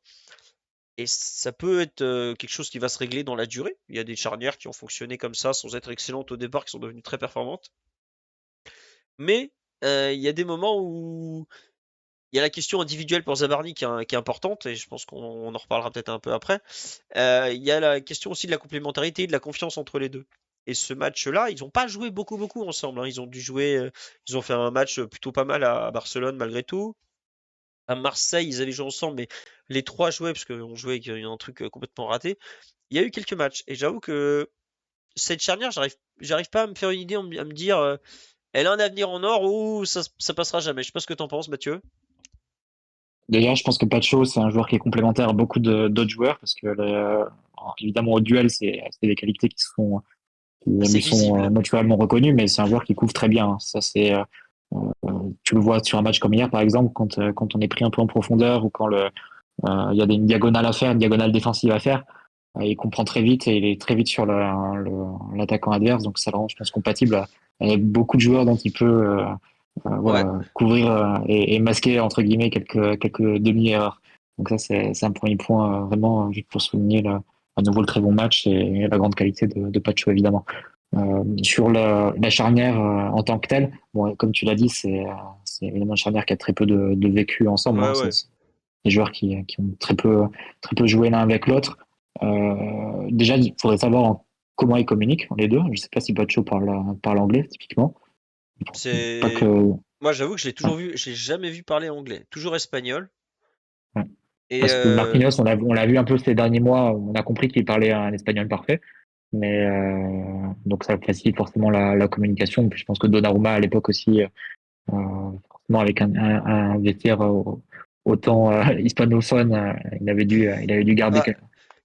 Et ça peut être quelque chose qui va se régler dans la durée. Il y a des charnières qui ont fonctionné comme ça sans être excellentes au départ, qui sont devenues très performantes. Mais il y a des moments où il y a la question individuelle pour Zabarni qui est importante, et je pense qu'on en reparlera peut-être un peu après. Il y a la question aussi de la complémentarité, de la confiance entre les deux. Et ce match-là, ils n'ont pas joué beaucoup ensemble, hein. Ils ont dû jouer, ils ont fait un match plutôt pas mal à Barcelone malgré tout. À Marseille, ils avaient joué ensemble, mais les trois jouaient parce qu'on jouait avec un truc complètement raté. Il y a eu quelques matchs, et j'avoue que cette charnière, j'arrive pas à me faire une idée, à me dire, elle a un avenir en or ou ça passera jamais. Je sais pas ce que t'en penses, Mathieu. D'ailleurs, je pense que Pacho, c'est un joueur qui est complémentaire à beaucoup d'autres joueurs parce que, évidemment, au duel, c'est des qualités qui C'est lui sont visible. naturellement reconnues, mais c'est un joueur qui couvre très bien, hein. Ça, tu le vois sur un match comme hier, par exemple, quand on est pris un peu en profondeur ou quand il y a une diagonale à faire, une diagonale défensive à faire, il comprend très vite et il est très vite sur l'attaquant adverse, donc ça le rend, je pense, compatible avec beaucoup de joueurs dont il peut Ouais, voilà, couvrir et masquer, entre guillemets, quelques demi-erreurs. Donc ça, c'est un premier point, vraiment, juste pour souligner à nouveau le très bon match et la grande qualité de Pacho, évidemment. Sur la charnière en tant que telle, bon, comme tu l'as dit, c'est évidemment une charnière qui a très peu de vécu ensemble, hein. ouais, ouais. C'est des joueurs qui ont très peu joué l'un avec l'autre. Déjà, il faudrait savoir comment ils communiquent, les deux. Je ne sais pas si Pacho parle anglais, typiquement. Pas que. C'est. Moi, j'avoue que je l'ai toujours vu, j'ai jamais vu parler anglais. Toujours espagnol. Ouais. Et Parce que Marquinhos, on l'a vu un peu ces derniers mois, on a compris qu'il parlait un espagnol parfait. Mais donc ça facilite forcément la communication. Puis je pense que Donnarumma à l'époque aussi, forcément avec un vestiaire autant hispanophone, il avait dû garder ah,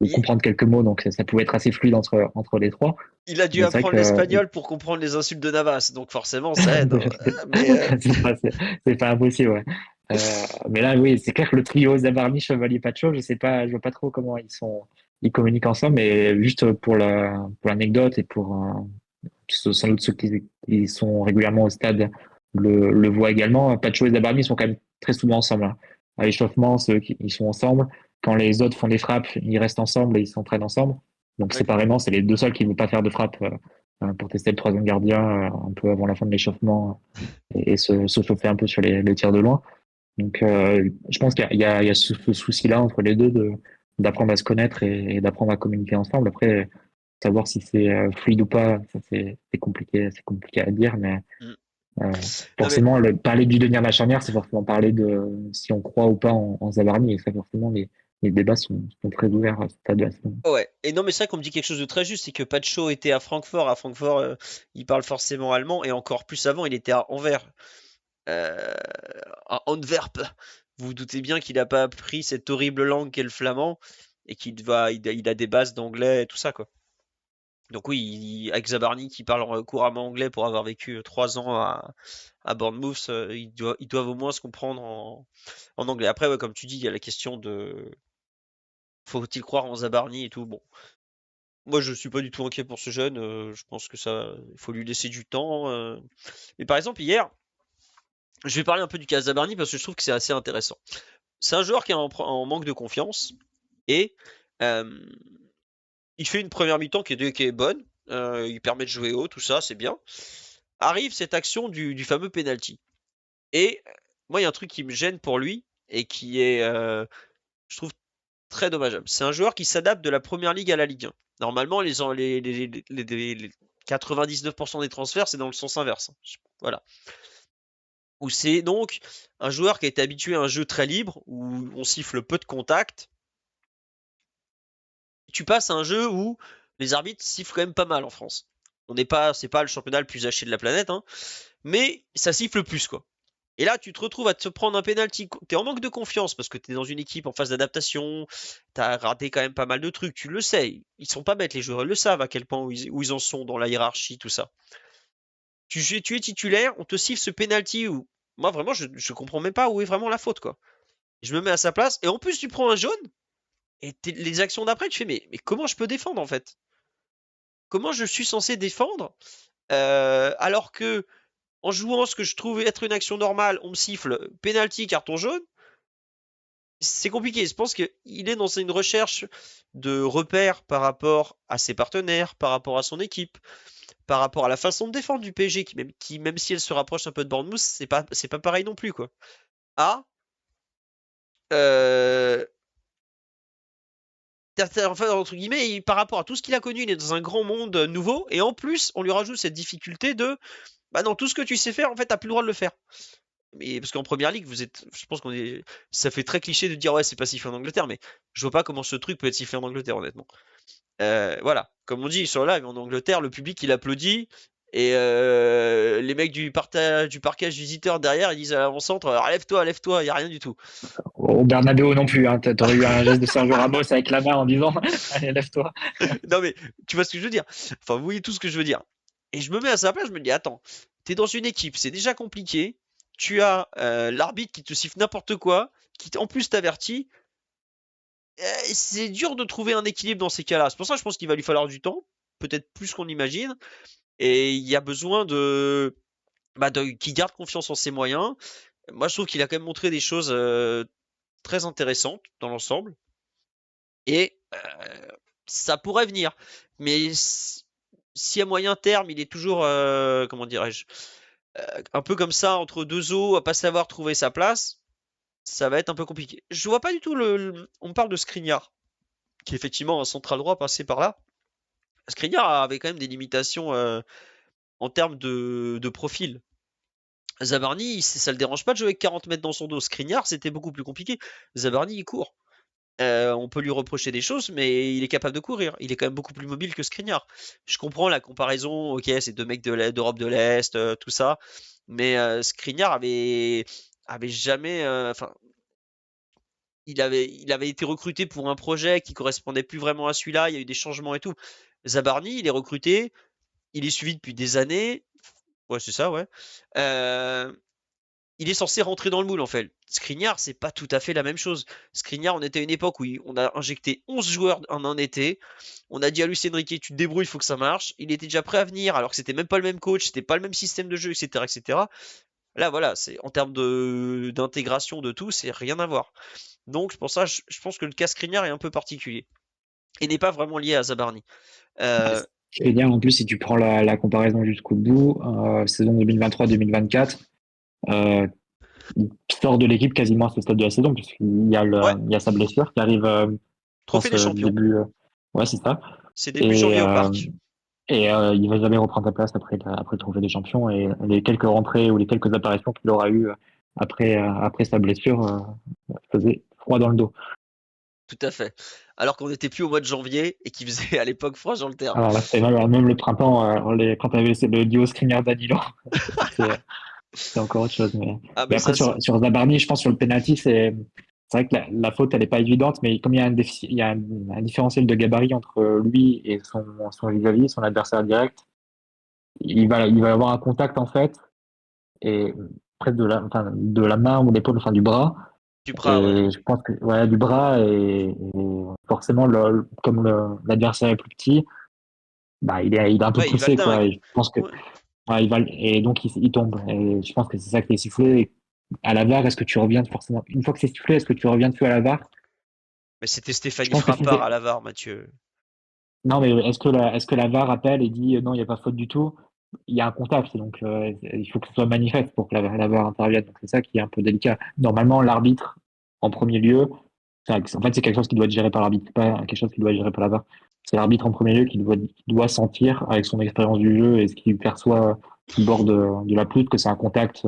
ou il, comprendre quelques mots, donc ça pouvait être assez fluide entre les trois. il a dû Mais c'est vrai apprendre que l'espagnol pour comprendre les insultes de Navas, donc forcément ça aide, hein. Mais c'est pas impossible. Ouais. Mais là, oui, c'est clair que le trio Zabarni, Chevalier, Pacho, je sais pas, je vois pas trop comment ils communiquent ensemble, mais juste pour l'anecdote et sans doute ceux qui sont régulièrement au stade le voient également. Pacho et Zabarni sont quand même très souvent ensemble, hein. À l'échauffement, ils sont ensemble. Quand les autres font des frappes, ils restent ensemble et ils s'entraînent ensemble. Donc d'accord. séparément, c'est les deux seuls qui ne vont pas faire de frappe pour tester le troisième gardien un peu avant la fin de l'échauffement et se chauffer un peu sur les tirs de loin. Donc je pense qu'il y a ce souci-là entre les deux d'apprendre à se connaître et d'apprendre à communiquer ensemble. Après, savoir si c'est fluide ou pas, ça c'est compliqué à dire, mais Mm. euh, Non mais forcément, parler du devenir de la charnière, c'est forcément parler de si on croit ou pas en Zabarni, et ça, forcément, les débats sont très ouverts à ce stade-là. ouais. Et non mais c'est vrai qu'on me dit quelque chose de très juste, c'est que Pacho était à Francfort. À Francfort, il parle forcément allemand, et encore plus avant, il était à Anvers. Euh, à Antwerp. Vous vous doutez bien qu'il n'a pas appris cette horrible langue qu'est le flamand et il a des bases d'anglais et tout ça, quoi. Donc oui, avec Zabarni qui parle couramment anglais pour avoir vécu 3 ans à Bournemouth, ils doivent au moins se comprendre en anglais. Après, ouais, comme tu dis, il y a la question de faut-il croire en Zabarni et tout. Bon, moi je suis pas du tout inquiet pour ce jeune. Je pense que ça, il faut lui laisser du temps. Mais par exemple, hier, je vais parler un peu du cas Zabarni parce que je trouve que c'est assez intéressant. C'est un joueur qui est en manque de confiance et euh, il fait une première mi-temps qui est bonne. Il permet de jouer haut, tout ça, c'est bien. Arrive cette action du fameux penalty. Et moi, il y a un truc qui me gêne pour lui et qui est, je trouve, très dommageable. C'est un joueur qui s'adapte de la première ligue à la Ligue 1. Normalement, les 99% des transferts, c'est dans le sens inverse. Voilà. Où c'est donc un joueur qui a été habitué à un jeu très libre, où on siffle peu de contact. Tu passes à un jeu où les arbitres sifflent quand même pas mal en France. C'est pas le championnat le plus haché de la planète, hein, mais ça siffle plus, quoi. Et là, tu te retrouves à te prendre un penalty. T'es en manque de confiance parce que t'es dans une équipe en phase d'adaptation. T'as raté quand même pas mal de trucs. Tu le sais. Ils sont pas bêtes, les joueurs. Ils le savent à quel point où ils en sont dans la hiérarchie, tout ça. Tu es titulaire, on te siffle ce penalty où, moi, vraiment, je comprends même pas où est vraiment la faute, quoi. Je me mets à sa place. Et en plus, tu prends un jaune. Et les actions d'après, tu fais, mais comment je peux défendre, en fait? Comment je suis censé défendre alors que en jouant ce que je trouve être une action normale, on me siffle penalty, carton jaune. C'est compliqué. Je pense qu'il est dans une recherche de repères par rapport à ses partenaires, par rapport à son équipe, par rapport à la façon de défendre du PSG, même si elle se rapproche un peu de Bournemouth, c'est pas pareil non plus, quoi. Ah, euh, enfin, entre guillemets, par rapport à tout ce qu'il a connu, il est dans un grand monde nouveau, et en plus, on lui rajoute cette difficulté de, bah non, tout ce que tu sais faire, en fait, t'as plus le droit de le faire. Mais parce qu'en première ligue, je pense ça fait très cliché de dire ouais, c'est pas sifflé en Angleterre, mais je vois pas comment ce truc peut être sifflé en Angleterre, honnêtement. Voilà, comme on dit sur live en Angleterre, le public il applaudit et les mecs du parquage visiteur derrière ils disent à l'avant-centre lève-toi, lève-toi, y a rien du tout. Au Bernabéu non plus, hein. T'aurais eu un geste de Sergio Ramos avec la main en disant allez, lève-toi. Non mais tu vois ce que je veux dire. Enfin, vous voyez tout ce que je veux dire. Et je me mets à sa place, je me dis attends, t'es dans une équipe, c'est déjà compliqué. Tu as l'arbitre qui te siffle n'importe quoi, qui en plus t'avertit. C'est dur de trouver un équilibre dans ces cas-là. C'est pour ça que je pense qu'il va lui falloir du temps, peut-être plus qu'on imagine. Et il y a besoin qu'il garde confiance en ses moyens. Moi, je trouve qu'il a quand même montré des choses très intéressantes dans l'ensemble. Et ça pourrait venir. Mais si à moyen terme, il est toujours, comment dirais-je, un peu comme ça, entre deux eaux, à pas savoir trouver sa place, ça va être un peu compliqué. Je vois pas du tout on me parle de Skriniar, qui est effectivement un central droit passé par là. Skriniar avait quand même des limitations en termes de profil. Zabarni, ça le dérange pas de jouer avec 40 mètres dans son dos. Skriniar, c'était beaucoup plus compliqué. Zabarni, il court. On peut lui reprocher des choses, mais il est capable de courir. Il est quand même beaucoup plus mobile que Skriniar. Je comprends la comparaison, ok, c'est deux mecs d'Europe de l'Est, tout ça. Mais Skriniar avait jamais. Enfin, il avait été recruté pour un projet qui correspondait plus vraiment à celui-là. Il y a eu des changements et tout. Zabarni, il est recruté, il est suivi depuis des années. Ouais, c'est ça, ouais. Il est censé rentrer dans le moule en fait. Skriniar, c'est pas tout à fait la même chose. Skriniar, on était à une époque où on a injecté 11 joueurs en un été. On a dit à Luis Enrique, tu te débrouilles, il faut que ça marche. Il était déjà prêt à venir, alors que c'était même pas le même coach, c'était pas le même système de jeu, etc., etc. Là, voilà, c'est en termes d'intégration de tout, c'est rien à voir. Donc, pour ça, je pense que le cas Skriniar est un peu particulier et n'est pas vraiment lié à Zabarni. Euh, Je veux dire, en plus, si tu prends la comparaison jusqu'au bout, saison 2023-2024, il sort de l'équipe quasiment à ce stade de la saison, puisqu'il y a, ouais, il y a sa blessure qui arrive, je trophée pense, des champions. début. Ouais, c'est ça. C'est début Et, janvier au parc. il va jamais reprendre sa place après le trophée des champions. Et les quelques rentrées ou les quelques apparitions qu'il aura eues après sa blessure faisaient froid dans le dos. Tout à fait. Alors qu'on n'était plus au mois de janvier et qu'il faisait à l'époque froid sur le terrain. Alors là, c'était même le printemps, quand tu avais le duo Skriniar-Danilo, c'est encore autre chose. Ah, Mais mais après, ça, sur Zabarni, je pense sur le penalty, c'est vrai que la faute, elle n'est pas évidente, mais comme il y a il y a un différentiel de gabarit entre lui et son vis-à-vis, son adversaire direct, il va avoir un contact, en fait, et près enfin, de la main ou l'épaule, enfin du bras. du bras, ouais. Et je pense que, ouais, du bras, et forcément, comme l'adversaire est plus petit, bah, il est un peu Ouais, il va le poussé, quoi. dingue. Et je pense que, Ouais. ouais, et donc, il tombe. Et je pense que c'est ça qui est sifflé. Et à la VAR, est-ce que tu reviens forcément, une fois que c'est sifflé, est-ce que tu reviens dessus à la VAR? Mais c'était Je Stéphanie pense que Frappard c'était, à la VAR, Mathieu. non, mais est-ce que la VAR appelle et dit non, il n'y a pas faute du tout? Il y a un contact, donc il faut que ce soit manifeste pour que la VAR intervienne. Donc c'est ça qui est un peu délicat. Normalement, l'arbitre, en premier lieu, En fait, c'est quelque chose qui doit être géré par l'arbitre, pas quelque chose qui doit être géré par la VAR. C'est l'arbitre en premier lieu qui doit sentir, avec son expérience du jeu et ce qu'il perçoit du bord de la pelouse, que c'est un contact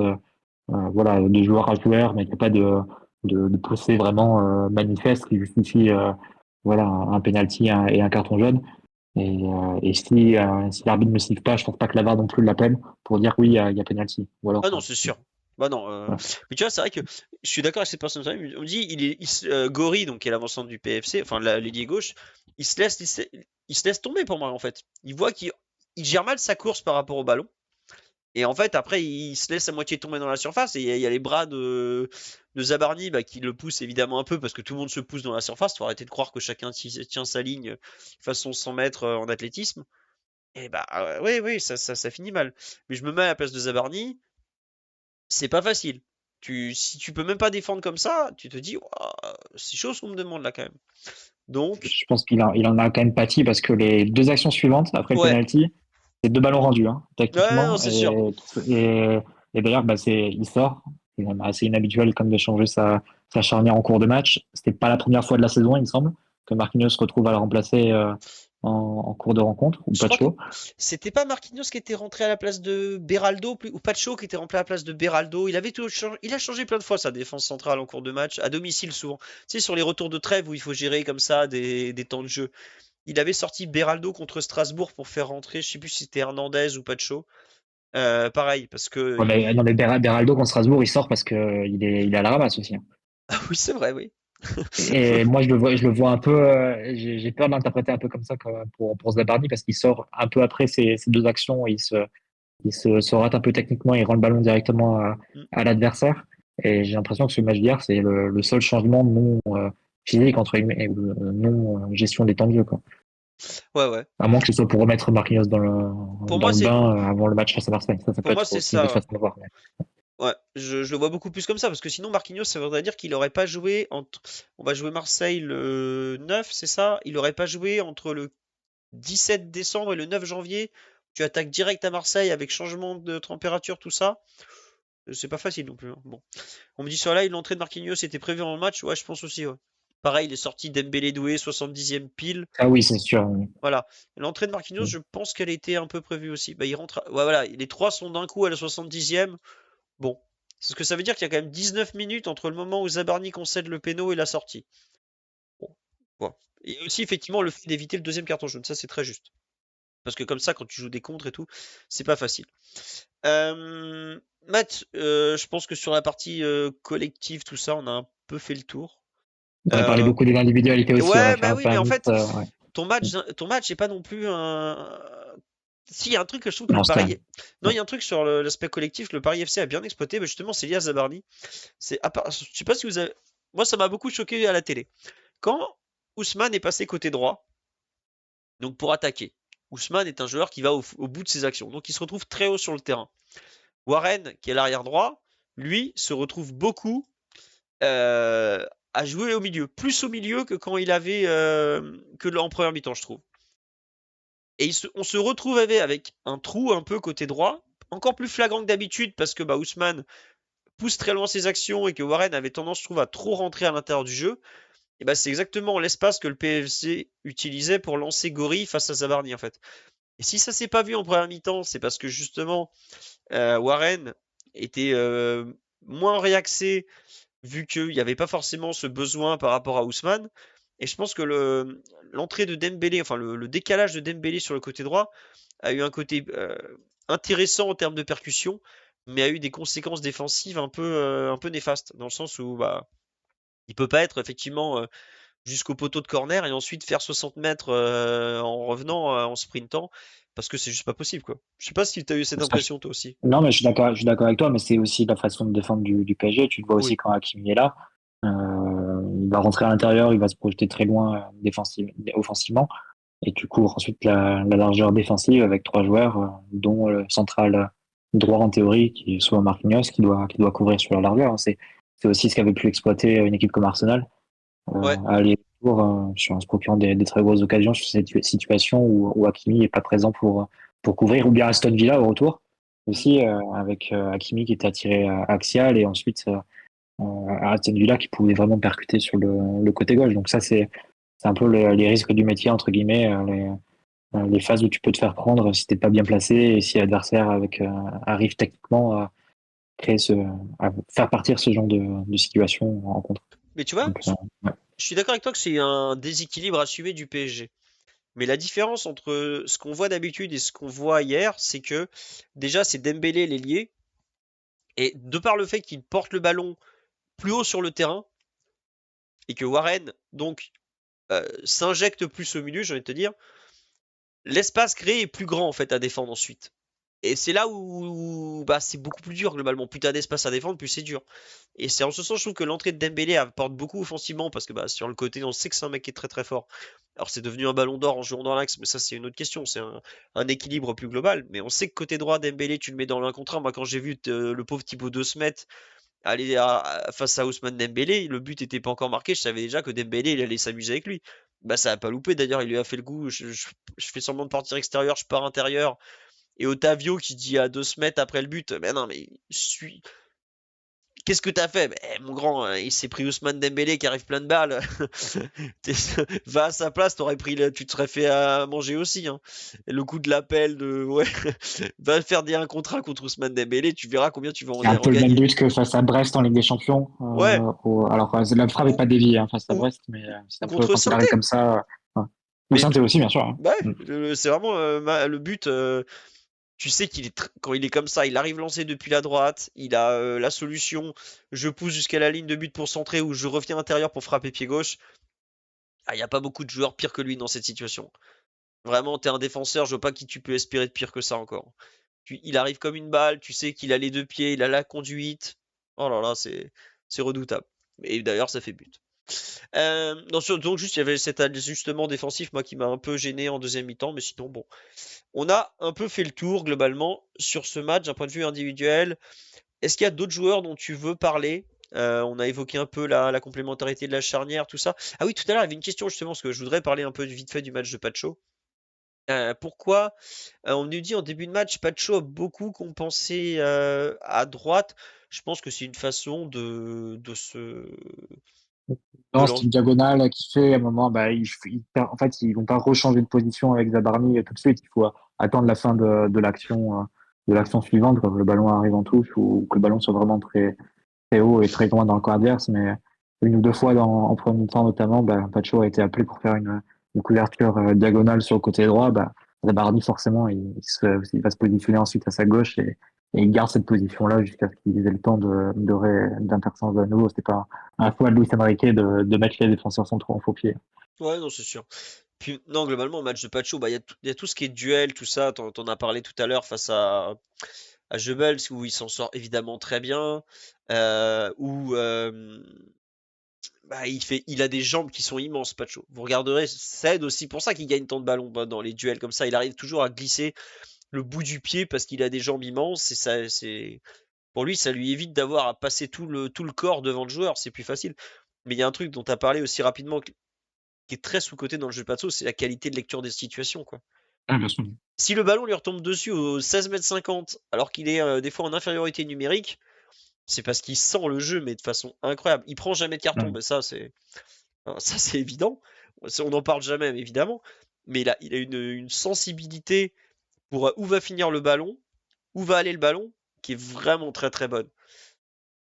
voilà, de joueur à joueur, mais qu'il n'y a pas de poussée vraiment manifeste qui justifie voilà, un penalty et un carton jaune. Et si l'arbitre ne siffle pas, je pense pas que la VAR non plus l'appelle pour dire oui, il y a penalty. Ou alors, Ah non, c'est sûr. Bah non. voilà. Mais tu vois, c'est vrai que je suis d'accord avec cette personne. On me dit, Gori, donc qui est l'avancement du PFC, enfin l'ailier gauche, il se laisse tomber pour moi en fait. Il voit qu'il gère mal sa course par rapport au ballon. Et en fait, après, il se laisse à moitié tomber dans la surface. Et il y a les bras de Zabarni bah, qui le poussent évidemment un peu parce que tout le monde se pousse dans la surface. Faut arrêter de croire que chacun tient sa ligne façon 100 mètres en athlétisme. Et bah, oui, oui, ça finit mal. Mais je me mets à la place de Zabarni, c'est pas facile. Si tu peux même pas défendre comme ça, tu te dis, ouah, c'est chaud ce qu'on me demande là quand même. Donc, Je pense qu'il en a quand même pâti parce que les deux actions suivantes, après le ouais, penalty, c'est deux ballons rendus, hein, ouais, non, tactiquement. c'est sûr. Et d'ailleurs, bah, il sort. C'est quand même assez inhabituel comme de changer sa charnière en cours de match. C'était pas la première fois de la saison, il me semble, que Marquinhos se retrouve à le remplacer en cours de rencontre, ou Je pas de crois que chaud. c'était pas Marquinhos qui était rentré à la place de Beraldo, ou Pacho qui était rentré à la place de Beraldo. Il a changé plein de fois sa défense centrale en cours de match, à domicile souvent. Tu sais, sur les retours de trêve où il faut gérer comme ça des temps de jeu. Il avait sorti Beraldo contre Strasbourg pour faire rentrer, je sais plus si c'était Hernandez ou Pacho. Pareil, parce que Ouais, mais, non, mais Beraldo contre Strasbourg, il sort parce que il est à la ramasse aussi, hein. Ah oui, c'est vrai, oui. Et moi, je le vois un peu. J'ai peur de l'interpréter un peu comme ça pour Zabarni parce qu'il sort un peu après ces deux actions. Il se rate un peu techniquement. Il rend le ballon directement Mm. à l'adversaire. Et j'ai l'impression que ce match d'hier, c'est le seul changement non physique entre guillemets, non gestion des temps de jeu, quoi. Ouais, ouais. À moins que ce soit pour remettre Marquinhos dans le Pour dans moi, le c'est bain avant le match face à Marseille. Ça pour peut moi être c'est aussi une autre ça. façon de le voir. Ouais, je le vois beaucoup plus comme ça parce que sinon Marquinhos, ça voudrait dire qu'il aurait pas joué entre. On va jouer Marseille le 9, c'est ça? Il aurait pas joué entre le 17 décembre et le 9 janvier. Tu attaques direct à Marseille avec changement de température, tout ça. C'est pas facile non plus, hein. Bon. On me dit sur là, l'entrée de Marquinhos était prévue en match. Ouais, je pense aussi, ouais. Pareil, il est sorti Dembélé doué, 70e pile. Ah oui, c'est sûr. Voilà. L'entrée de Marquinhos, je pense qu'elle était un peu prévue aussi. Bah, il rentre. Ouais, voilà, les trois sont d'un coup à la 70e. Bon. C'est ce que ça veut dire qu'il y a quand même 19 minutes entre le moment où Zabarni concède le péno et la sortie. Bon. Voilà. Et aussi, effectivement, le fait d'éviter le deuxième carton jaune. Ça, c'est très juste. Parce que comme ça, quand tu joues des contres et tout, c'est pas facile. Matt, je pense que sur la partie collective, tout ça, on a un peu fait le tour. On a parlé Euh, beaucoup des individualités aussi. On a ouais, fait bah un oui, peu mais un en mix. fait, Ouais. ton match est pas non plus un. Si, il y a un truc que je trouve que le Non, c'était Paris. Non, il y a un truc sur l'aspect collectif que le Paris FC a bien exploité, mais justement, c'est lié à Zabarni. Je sais pas si vous avez. Moi, ça m'a beaucoup choqué à la télé. Quand Ousmane est passé côté droit, donc pour attaquer, Ousmane est un joueur qui va au bout de ses actions, donc il se retrouve très haut sur le terrain. Warren, qui est l'arrière droit, lui, se retrouve beaucoup à jouer au milieu. Plus au milieu que quand il avait que en première mi-temps, je trouve. Et on se retrouve avec un trou un peu côté droit, encore plus flagrant que d'habitude parce que bah, Ousmane pousse très loin ses actions et que Warren avait tendance, je trouve, à trop rentrer à l'intérieur du jeu. Et bah, c'est exactement l'espace que le PFC utilisait pour lancer Gori face à Zabarni en fait. Et si ça s'est pas vu en première mi-temps, c'est parce que justement Warren était moins réaxé vu qu'il n'y avait pas forcément ce besoin par rapport à Ousmane. Et je pense que l'entrée de Dembélé, enfin le décalage de Dembélé sur le côté droit a eu un côté intéressant en termes de percussion, mais a eu des conséquences défensives un peu néfastes, dans le sens où bah, il peut pas être effectivement jusqu'au poteau de corner et ensuite faire 60 mètres en revenant, en sprintant, parce que c'est juste pas possible, quoi. Je sais pas si tu as eu cette impression toi aussi. Non, mais je suis d'accord avec toi, mais c'est aussi la façon de défendre du PSG. Tu le vois aussi Oui. quand Hakimi est là. Il va rentrer à l'intérieur, il va se projeter très loin offensivement, et tu couvres ensuite la largeur défensive avec trois joueurs, dont le central droit en théorie, qui est souvent Marquinhos, qui doit couvrir sur la largeur, hein. C'est aussi ce qu'avait pu exploiter une équipe comme Arsenal, Ouais. à aller-retour, en se procurant des très grosses occasions sur cette situation où Hakimi n'est pas présent pour couvrir, ou bien Aston Villa au retour Mm. aussi, avec Hakimi qui était attiré axial et ensuite à Aston Villa qui pouvait vraiment percuter sur le côté gauche. Donc ça, c'est un peu les risques du métier, entre guillemets, les phases où tu peux te faire prendre si t'es pas bien placé et si l'adversaire arrive techniquement à créer à faire partir ce genre de situation en rencontre. Mais tu vois, Donc, ouais. je suis d'accord avec toi que c'est un déséquilibre assumé du PSG. Mais la différence entre ce qu'on voit d'habitude et ce qu'on voit hier, c'est que déjà c'est Dembélé l'ailier, et de par le fait qu'il porte le ballon plus haut sur le terrain, et que Warren donc s'injecte plus au milieu, j'ai envie de te dire, l'espace créé est plus grand en fait à défendre ensuite. Et c'est là où bah, c'est beaucoup plus dur globalement. Plus t'as d'espace à défendre, plus c'est dur. Et c'est en ce sens, je trouve que l'entrée de Dembélé apporte beaucoup offensivement parce que bah, sur le côté, on sait que c'est un mec qui est très très fort. Alors c'est devenu un ballon d'or en jouant dans l'axe, mais ça c'est une autre question. C'est un équilibre plus global. Mais on sait que côté droit, Dembélé, tu le mets dans l'un contre un. Moi, quand j'ai vu le pauvre Thibaut De Smet aller face à Ousmane Dembélé, le but était pas encore marqué. Je savais déjà que Dembélé, il allait s'amuser avec lui. Bah ça a pas loupé. D'ailleurs, il lui a fait le coup. Je fais semblant de partir extérieur, je pars intérieur. Et Otavio qui dit à 2 mètres après le but, mais non, mais suis. Qu'est-ce que t'as fait? Mon grand, il s'est pris Ousmane Dembélé qui arrive plein de balles. Va à sa place, tu te serais fait à manger aussi. Hein. Et le coup de l'appel de ouais, va faire des 1 contre 1 contre Ousmane Dembélé, tu verras combien tu vas C'est un en peu le même gagner. but que face à Brest en Ligue des Champions. Ouais, Alors, la frappe n'est ou, pas déviée face à ou, Brest, mais c'est ou un peu contre quand il Sainté. arrive comme ça. Ouais. Ou Mais Sainté aussi, bien sûr. Hein. bah Mm. ouais, c'est vraiment le but. Tu sais quand il est comme ça, il arrive lancé depuis la droite, il a la solution, je pousse jusqu'à la ligne de but pour centrer ou je reviens intérieur pour frapper pied gauche. Ah, il n'y a pas beaucoup de joueurs pires que lui dans cette situation. Vraiment, t'es un défenseur, je vois pas qui tu peux espérer de pire que ça encore. Il arrive comme une balle, tu sais qu'il a les 2 pieds, il a la conduite. Oh là là, c'est redoutable. Et d'ailleurs, ça fait but. Donc juste, il y avait cet ajustement défensif, moi, qui m'a un peu gêné en deuxième mi-temps, mais sinon, bon. On a un peu fait le tour globalement sur ce match d'un point de vue individuel. Est-ce qu'il y a d'autres joueurs dont tu veux parler? On a évoqué un peu la complémentarité de la charnière, tout ça. Ah oui, tout à l'heure, il y avait une question justement, parce que je voudrais parler un peu vite fait du match de Pacho. Pourquoi on nous dit en début de match, Pacho a beaucoup compensé à droite. Je pense que c'est une façon de Non, c'est lancer. une diagonale qui fait à un moment, bah, en fait, ils vont pas rechanger de position avec Zabarni tout de suite. Il faut attendre la fin de l'action suivante, quand le ballon arrive en touche ou que le ballon soit vraiment très haut et très loin dans le camp adverse. Mais une ou deux fois en premier temps, notamment, bah, Pacho a été appelé pour faire une couverture diagonale sur le côté droit. Bah, Zabarni, forcément, il va se positionner ensuite à sa gauche et il garde cette position-là jusqu'à ce qu'il ait le temps d'interchange à nouveau. C'était pas un choix de Luis Enrique de mettre les défenseurs centraux en faux pied. Ouais, non, c'est sûr. Puis, non, globalement, au match de Pacho, bah, il y a tout ce qui est duel, tout ça. T'en as parlé tout à l'heure face à Goebbels, où il s'en sort évidemment très bien. Où bah, il a des jambes qui sont immenses, Pacho. Vous regarderez, ça aide aussi pour ça qu'il gagne tant de ballons bah, dans les duels comme ça. Il arrive toujours à glisser le bout du pied parce qu'il a des jambes immenses. Et ça, pour lui, ça lui évite d'avoir à passer tout le corps devant le joueur. C'est plus facile. Mais il y a un truc dont tu as parlé aussi rapidement qui est très sous-coté dans le jeu de Pacho, c'est la qualité de lecture des situations, quoi. Ah, bien sûr. Si le ballon lui retombe dessus au 16 m 50 alors qu'il est des fois en infériorité numérique, c'est parce qu'il sent le jeu, mais de façon incroyable. Il prend jamais de carton, Ouais. mais ça c'est évident. On n'en parle jamais, évidemment. Mais il a une sensibilité pour où va finir le ballon, où va aller le ballon, qui est vraiment très très bonne.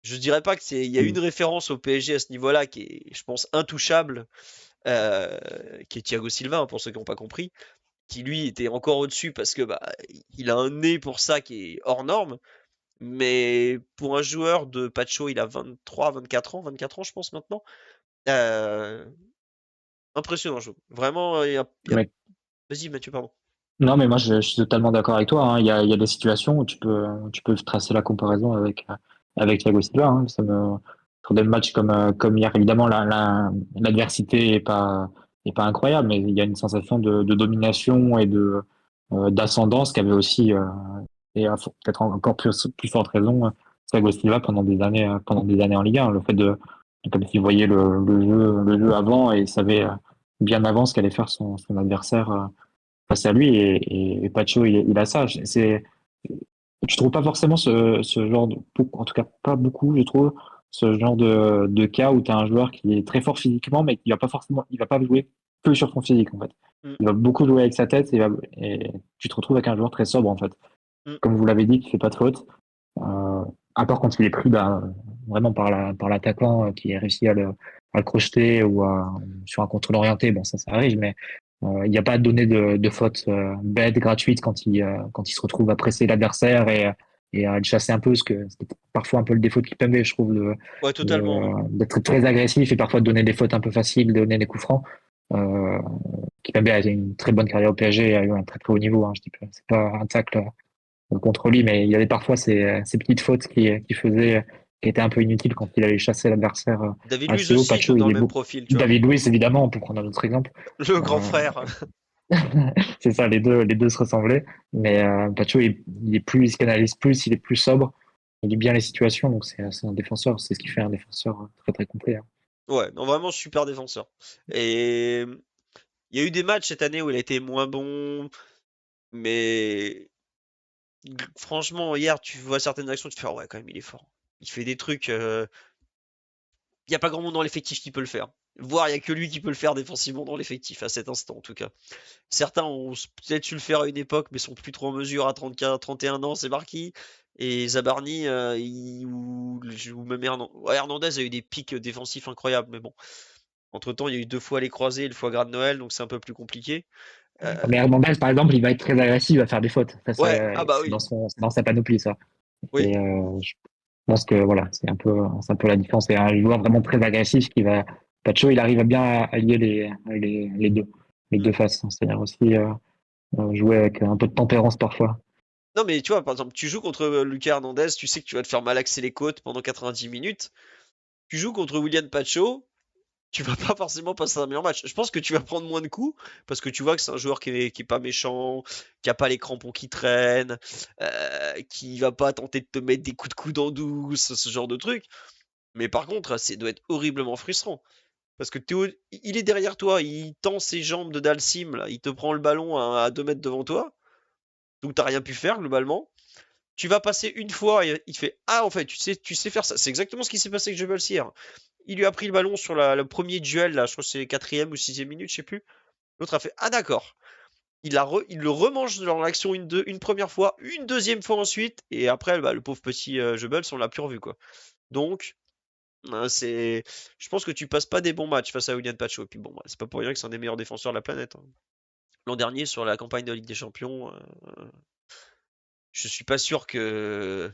Je dirais pas il y a une référence au PSG à ce niveau-là qui est, je pense, intouchable, euh, qui est Thiago Silva, hein, pour ceux qui n'ont pas compris, qui lui était encore au-dessus parce que bah il a un nez pour ça qui est hors norme. Mais pour un joueur de Pacho, il a 23, 24 ans, je pense maintenant. Euh, Impressionnant, je trouve. Vraiment, Mais vas-y, Mathieu, pardon. non, mais moi, je suis totalement d'accord avec toi. Hein. Il y a des situations où tu peux tracer la comparaison avec Thiago Silva. Hein. Sur des matchs comme hier, évidemment, l'adversité est pas incroyable, mais il y a une sensation de domination et d'ascendance qu'avait aussi, peut-être encore plus forte raison, Thiago Silva pendant des années en Ligue 1. Le fait comme s'il voyait le jeu avant et savait bien avant ce qu'allait faire son adversaire. Face à lui et Pacho il a ça tu trouves pas forcément ce genre en tout cas pas beaucoup je trouve ce genre de cas où tu as un joueur qui est très fort physiquement, mais qui va pas forcément, il va pas jouer que sur son physique, en fait. Mm, Il va beaucoup jouer avec sa tête et tu te retrouves avec un joueur très sobre, en fait. mm. Comme vous l'avez dit, qui fait pas de faute. À part quand il est pris bah, vraiment par l'attaquant qui a réussi à le crocheter sur un contrôle orienté, bon, ça arrive, mais il n'y a pas à donner de faute bête, gratuite quand il se retrouve à presser l'adversaire et à le chasser un peu, ce que c'est parfois un peu le défaut de Kipembe, je trouve, Ouais, totalement. Ouais. d'être très agressif et parfois de donner des fautes un peu faciles, de donner des coups francs. Euh, Kipembe a une très bonne carrière au PSG, a eu un très très haut niveau. Hein, je dis pas, c'est pas un tacle contre lui, mais il y avait parfois ces petites fautes qui faisaient, qui étaient un peu inutiles quand il allait chasser l'adversaire David Luiz assez haut. aussi, Pacho, dans il le est même beau. profil, tu vois. David Luiz, évidemment, pour prendre un autre exemple. Le grand Euh, frère. c'est ça, les deux se ressemblaient. Mais Pacho, il est plus, il se canalise plus, il est plus sobre, il lit bien les situations, donc c'est un défenseur. C'est ce qui fait un défenseur très très complet. Hein. Ouais, non, vraiment super défenseur. Et il y a eu des matchs cette année où il a été moins bon, mais franchement, hier, tu vois certaines actions, tu te fais, ah ouais, quand même, il est fort. Il fait des trucs. Il n'y a pas grand monde dans l'effectif qui peut le faire. Voire, il n'y a que lui qui peut le faire défensivement dans l'effectif, à cet instant en tout cas. Certains ont peut-être su le faire à une époque, mais sont plus trop en mesure à 34, 31 ans, c'est Marquis. Et Zabarni, ou même Hernandez a eu des pics défensifs incroyables, mais bon. Entre-temps, il y a eu 2 fois les croisés et le foie gras de Noël, donc c'est un peu plus compliqué. Mais Euh, Hernandez, par exemple, il va être très agressif, il va faire des fautes. Ça, ouais, ah bah c'est oui, c'est dans sa panoplie, ça. oui. Et je pense que voilà, c'est un peu la différence. C'est un joueur vraiment très agressif qui va. Pacho, il arrive à bien allier les Mm. deux faces. Hein. C'est-à-dire aussi jouer avec un peu de tempérance parfois. Non, mais tu vois, par exemple, tu joues contre Lucas Hernandez, tu sais que tu vas te faire malaxer les côtes pendant 90 minutes. Tu joues contre William Pacho, tu vas pas forcément passer un meilleur match. Je pense que tu vas prendre moins de coups parce que tu vois que c'est un joueur qui est pas méchant, qui a pas les crampons qui traînent, qui va pas tenter de te mettre des coups de coude en douce, ce genre de truc. Mais par contre, ça doit être horriblement frustrant. Parce que il est derrière toi, il tend ses jambes de Dalsim, là, il te prend le ballon à 2 mètres devant toi, donc t'as rien pu faire globalement. Tu vas passer une fois et il fait ah en fait tu sais faire ça. C'est exactement ce qui s'est passé avec Jebel hier. Il lui a pris le ballon sur le premier duel là, je crois que c'est 4e ou 6e minute, je sais plus. L'autre a fait ah d'accord. Il le remange dans l'action une première fois, une deuxième fois ensuite, et après bah, le pauvre petit Jebel, on l'a plus revu quoi. Donc je pense que tu passes pas des bons matchs face à William Pacho. Et puis bon, bah, c'est pas pour rien que c'est un des meilleurs défenseurs de la planète. Hein. L'an dernier, sur la campagne de Ligue des Champions, je suis pas sûr que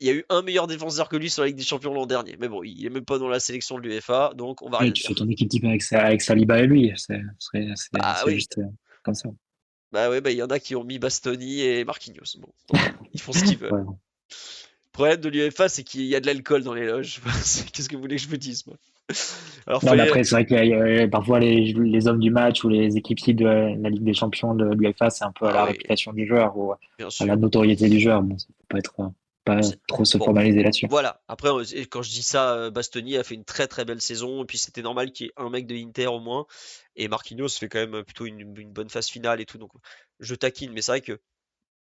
il y a eu un meilleur défenseur que lui sur la Ligue des Champions l'an dernier. Mais bon, il est même pas dans la sélection de l'UEFA, donc on va Oui, rien tu fais dire. ton équipe type avec Saliba et lui. Bah C'est oui, juste comme ça. bah ouais, bah il y en a qui ont mis Bastoni et Marquinhos. Bon, tant pis, ils font ce qu'ils veulent. Ouais. Le problème de l'UEFA, c'est qu'il y a de l'alcool dans les loges. Qu'est-ce que vous voulez que je vous dise, moi? Alors Non, mais fallait, après, c'est vrai que parfois les hommes du match ou les équipes types de la Ligue des Champions de l'UEFA, c'est un peu à ah la oui, réputation du joueur ou bien à la sûr. notoriété du joueur. Bon, ça peut pas être pas trop se Bon, formaliser là-dessus. voilà. Après, et quand je dis ça, Bastoni a fait une très très belle saison. Et puis c'était normal qu'il y ait un mec de Inter au moins. Et Marquinhos fait quand même plutôt une bonne phase finale et tout. Donc je taquine, mais c'est vrai que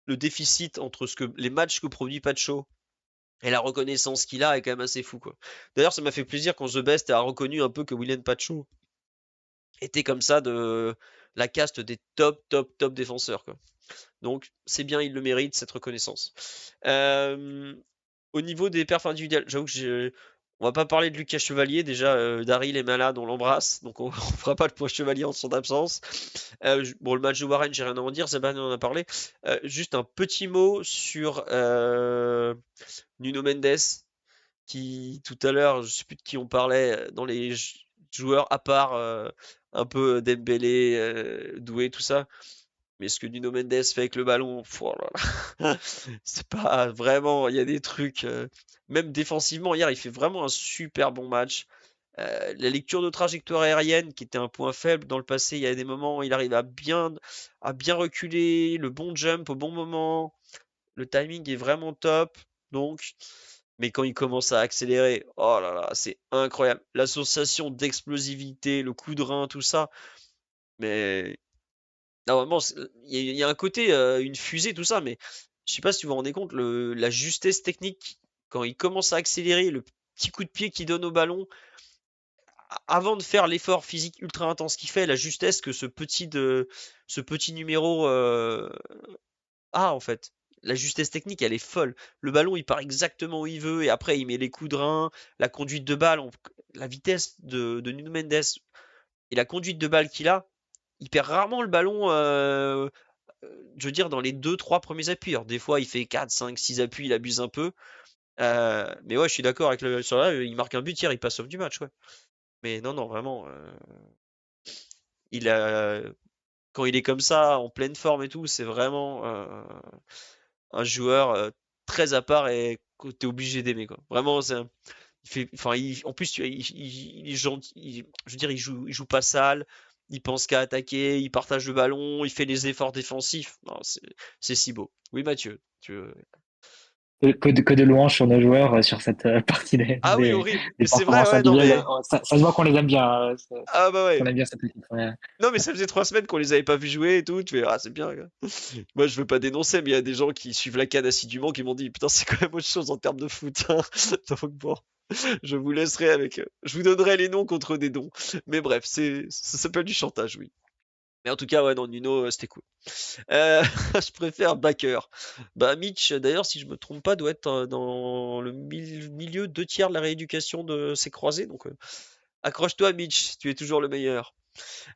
le déficit entre les matchs que produit Pacho et la reconnaissance qu'il a est quand même assez fou, quoi. D'ailleurs, ça m'a fait plaisir quand The Best a reconnu un peu que William Pacho était comme ça de la caste des top défenseurs, quoi. Donc c'est bien, il le mérite, cette reconnaissance. Au niveau des perfs individuels, j'avoue que on va pas parler de Lucas Chevalier, déjà Daryl est malade, on l'embrasse, donc on, on fera pas le point Chevalier en son absence. Bon, le match de Warren, j'ai rien à en dire, Zeban en a parlé. Juste un petit mot sur Nuno Mendes, qui tout à l'heure, je sais plus de qui on parlait, dans les joueurs, à part un peu Dembélé, Doué, tout ça. Mais ce que Nuno Mendes fait avec le ballon, oh là là, c'est pas vraiment. Il y a des trucs, même défensivement, hier, il fait vraiment un super bon match. La lecture de trajectoire aérienne, qui était un point faible dans le passé, il y a des moments où il arrive à bien reculer, le bon jump au bon moment. Le timing est vraiment top. Donc, mais quand il commence à accélérer, oh là là, c'est incroyable. L'association d'explosivité, le coup de rein, tout ça. Mais normalement, il y a un côté, une fusée, tout ça, mais je sais pas si vous vous rendez compte, la justesse technique quand il commence à accélérer, le petit coup de pied qu'il donne au ballon, avant de faire l'effort physique ultra intense qu'il fait, la justesse que ce petit numéro a en fait. La justesse technique, elle est folle. Le ballon, il part exactement où il veut et après, il met les coups de rein, la conduite de balle, la vitesse de Nuno Mendes et la conduite de balle qu'il a. Il perd rarement le ballon, je veux dire, dans les 2-3 premiers appuis. Alors, des fois, il fait 4, 5, 6 appuis, il abuse un peu. Mais ouais, je suis d'accord avec sur là, il marque un but hier, il passe off du match, ouais. Mais non, non, vraiment, il a, quand il est comme ça, en pleine forme et tout, c'est vraiment un joueur très à part et que t'es obligé d'aimer, quoi. Vraiment, il fait, enfin, en plus, il est gentil, je veux dire, il joue pas sale, il pense qu'à attaquer, il partage le ballon, il fait les efforts défensifs. Non, c'est si beau. Oui, Mathieu, Que de louanges sur nos joueurs sur cette partie Ah oui, horrible. des Mais c'est vrai, performances ouais, non, individuelles. mais. Ça se voit qu'on les aime bien, Ah bah qu'on ouais. aime bien cette équipe. Ouais. Non, mais ça faisait 3 semaines qu'on les avait pas vus jouer et tout. Tu fais, ah, c'est bien, gars. Moi, je veux pas dénoncer, mais il y a des gens qui suivent la CAN assidûment qui m'ont dit, putain, c'est quand même autre chose en termes de foot, hein. Donc bon, je vous laisserai avec. Je vous donnerai les noms contre des dons. Mais bref, ça s'appelle du chantage, oui. Mais en tout cas, ouais, non, Nuno, c'était cool. Je préfère Backer. Bah, Mitch, d'ailleurs, si je me trompe pas, doit être dans le milieu 2 tiers de la rééducation de ses croisés. Donc, accroche-toi, Mitch, tu es toujours le meilleur.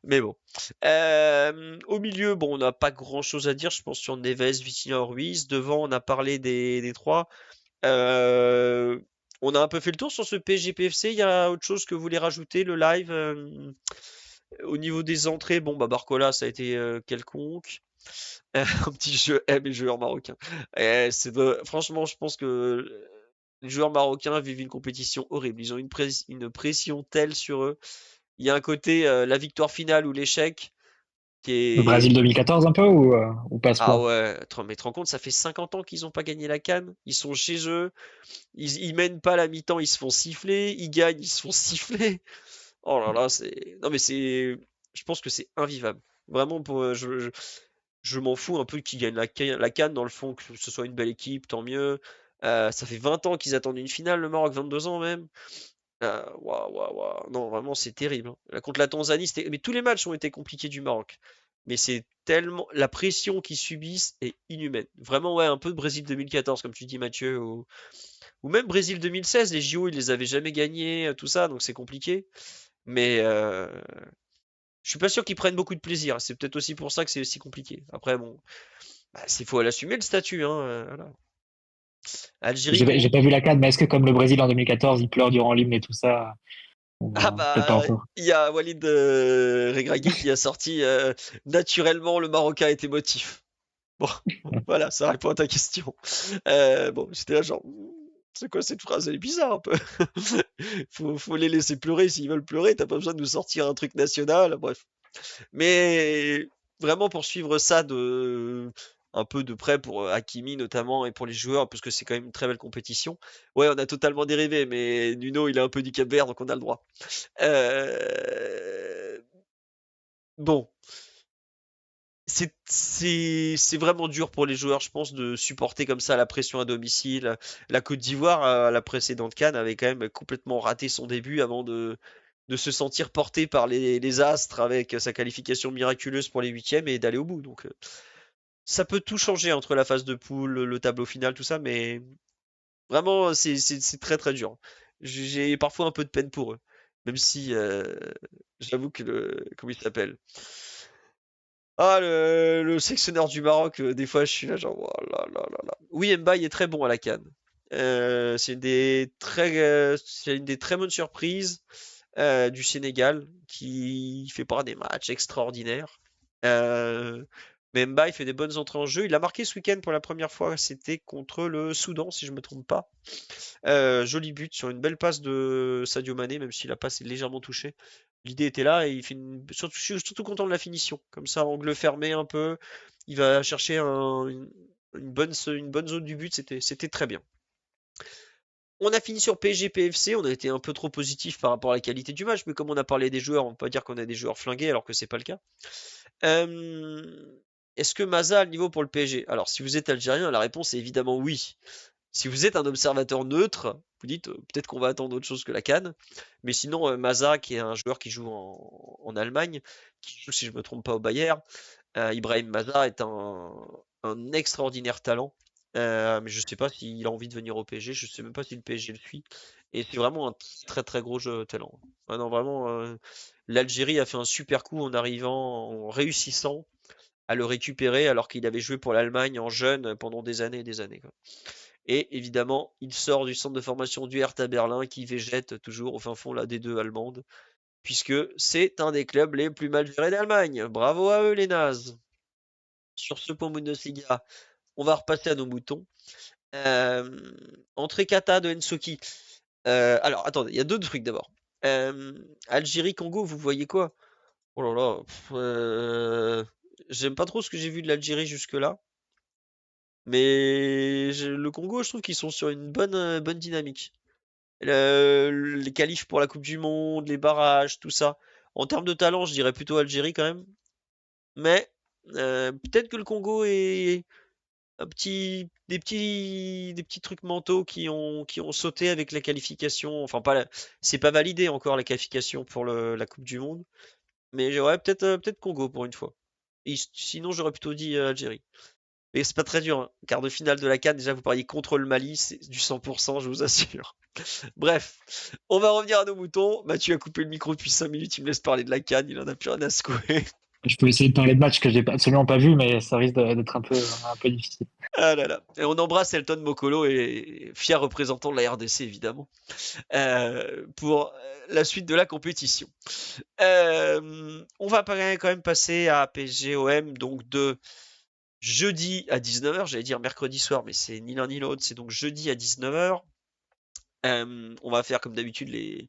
Mais bon. Au milieu, bon, on n'a pas grand-chose à dire, je pense, sur Neves, Vitinha, Ruiz. Devant, on a parlé des trois. Euh, on a un peu fait le tour sur ce PSG-PFC. Il y a autre chose que vous voulez rajouter, le live au niveau des entrées, bon, bah Barcola, ça a été quelconque. Un petit jeu M et joueurs marocains. Franchement, je pense que les joueurs marocains vivent une compétition horrible. Ils ont une pression telle sur eux. Il y a un côté, la victoire finale ou l'échec qui Le est. Brésil 2014 un peu ou pas à ce Ah point? ouais, mais tu te rends compte, ça fait 50 ans qu'ils n'ont pas gagné la CAN. Ils sont chez eux. Ils mènent pas la mi-temps, ils se font siffler. Ils gagnent, ils se font siffler. Oh là là, c'est. Non mais c'est. Je pense que c'est invivable. Vraiment, je m'en fous un peu qui gagne la CAN, dans le fond, que ce soit une belle équipe, tant mieux. Ça fait 20 ans qu'ils attendent une finale, le Maroc, 22 ans même. Waouh, waouh, waouh. Non, vraiment, c'est terrible, hein. Là, contre la Tanzanie, mais tous les matchs ont été compliqués du Maroc. Mais c'est tellement. La pression qu'ils subissent est inhumaine. Vraiment, ouais, un peu de Brésil 2014, comme tu dis, Mathieu. Ou même Brésil 2016, les JO, ils les avaient jamais gagnés, tout ça, donc c'est compliqué. Mais je suis pas sûr qu'ils prennent beaucoup de plaisir. C'est peut-être aussi pour ça que c'est aussi compliqué. Après, bon, bah, faut l'assumer le statut, hein. Voilà. Algérie J'ai pas vu la CAN, mais est-ce que comme le Brésil en 2014, il pleure durant l'hymne et tout ça, Ah peut-être pas bah, encore. il y a Walid Regragui qui a sorti naturellement le Marocain est émotif. Bon, voilà, ça répond à ta question. Bon, j'étais là genre, c'est quoi cette phrase? Elle est bizarre un peu. Faut les laisser pleurer s'ils veulent pleurer. T'as pas besoin de nous sortir un truc national. Bref. Mais vraiment pour suivre ça un peu de près pour Hakimi notamment et pour les joueurs parce que c'est quand même une très belle compétition. Ouais, on a totalement dérivé, mais Nuno il a un peu du Cap-Vert donc on a le droit. Bon, c'est vraiment dur pour les joueurs, je pense, de supporter comme ça la pression à domicile. La Côte d'Ivoire, à la précédente CAN, avait quand même complètement raté son début avant de se sentir porté par les astres avec sa qualification miraculeuse pour les huitièmes et d'aller au bout. Donc, ça peut tout changer entre la phase de poule, le tableau final, tout ça, mais vraiment, c'est très très dur. J'ai parfois un peu de peine pour eux, même si j'avoue que comment il s'appelle? Ah, le sélectionneur du Maroc, des fois, je suis là, genre, oh là là là là. Oui, Mbaye est très bon à la CAN. C'est une des très bonnes surprises du Sénégal qui fait pas des matchs extraordinaires. Euh, mais Mbaye fait des bonnes entrées en jeu. Il a marqué ce week-end pour la première fois. C'était contre le Soudan, si je me trompe pas. Joli but sur une belle passe de Sadio Mané, même si la passe est légèrement touchée. L'idée était là et je suis surtout content de la finition. Comme ça, angle fermé un peu. Il va chercher une bonne zone du but. C'était très bien. On a fini sur PSG PFC. On a été un peu trop positif par rapport à la qualité du match, mais comme on a parlé des joueurs, on ne peut pas dire qu'on a des joueurs flingués alors que c'est pas le cas. Est-ce que Maza a le niveau pour le PSG? Alors, si vous êtes algérien, la réponse est évidemment oui. Si vous êtes un observateur neutre, vous dites peut-être qu'on va attendre autre chose que la CAN. Mais sinon, Maza, qui est un joueur qui joue en Allemagne, qui joue, si je me trompe pas, au Bayern, Ibrahim Maza est un extraordinaire talent. Mais je sais pas s'il a envie de venir au PSG, je sais même pas si le PSG le suit. Et c'est vraiment un très très gros jeu talent. Ah non, vraiment, l'Algérie a fait un super coup en arrivant, en réussissant à le récupérer alors qu'il avait joué pour l'Allemagne en jeune pendant des années et des années, quoi. Et évidemment, il sort du centre de formation du Hertha Berlin qui végète toujours au fin fond la D2 allemande, puisque c'est un des clubs les plus mal gérés d'Allemagne. Bravo à eux les nazes. Sur ce point Bundesliga, on va repasser à nos moutons. Entrée kata de Ensoki. Alors, attendez, il y a deux trucs d'abord. Algérie-Congo, vous voyez quoi? Oh là là, j'aime pas trop ce que j'ai vu de l'Algérie jusque-là. Mais le Congo, je trouve qu'ils sont sur une bonne dynamique. Les qualifs pour la Coupe du Monde, les barrages, tout ça. En termes de talent, je dirais plutôt Algérie quand même. Mais peut-être que le Congo est des petits trucs mentaux qui ont sauté avec la qualification. Enfin, c'est pas validé encore la qualification pour la Coupe du Monde. Mais j'aurais peut-être Congo pour une fois. Et sinon, j'aurais plutôt dit Algérie. Mais c'est pas très dur, hein. Quart de finale de la CAN, déjà vous pariez contre le Mali, c'est du 100%, je vous assure. Bref, on va revenir à nos moutons. Mathieu a coupé le micro depuis 5 minutes, il me laisse parler de la CAN, il en a plus rien à secouer. Je peux essayer de parler de matchs que j'ai absolument pas vu, mais ça risque d'être un peu difficile. Ah là là. Et on embrasse Elton Mokolo et fier représentant de la RDC évidemment, pour la suite de la compétition. On va quand même passer à PSG-OM, donc de jeudi à 19h, j'allais dire mercredi soir, mais c'est ni l'un ni l'autre, c'est donc jeudi à 19h. On va faire comme d'habitude les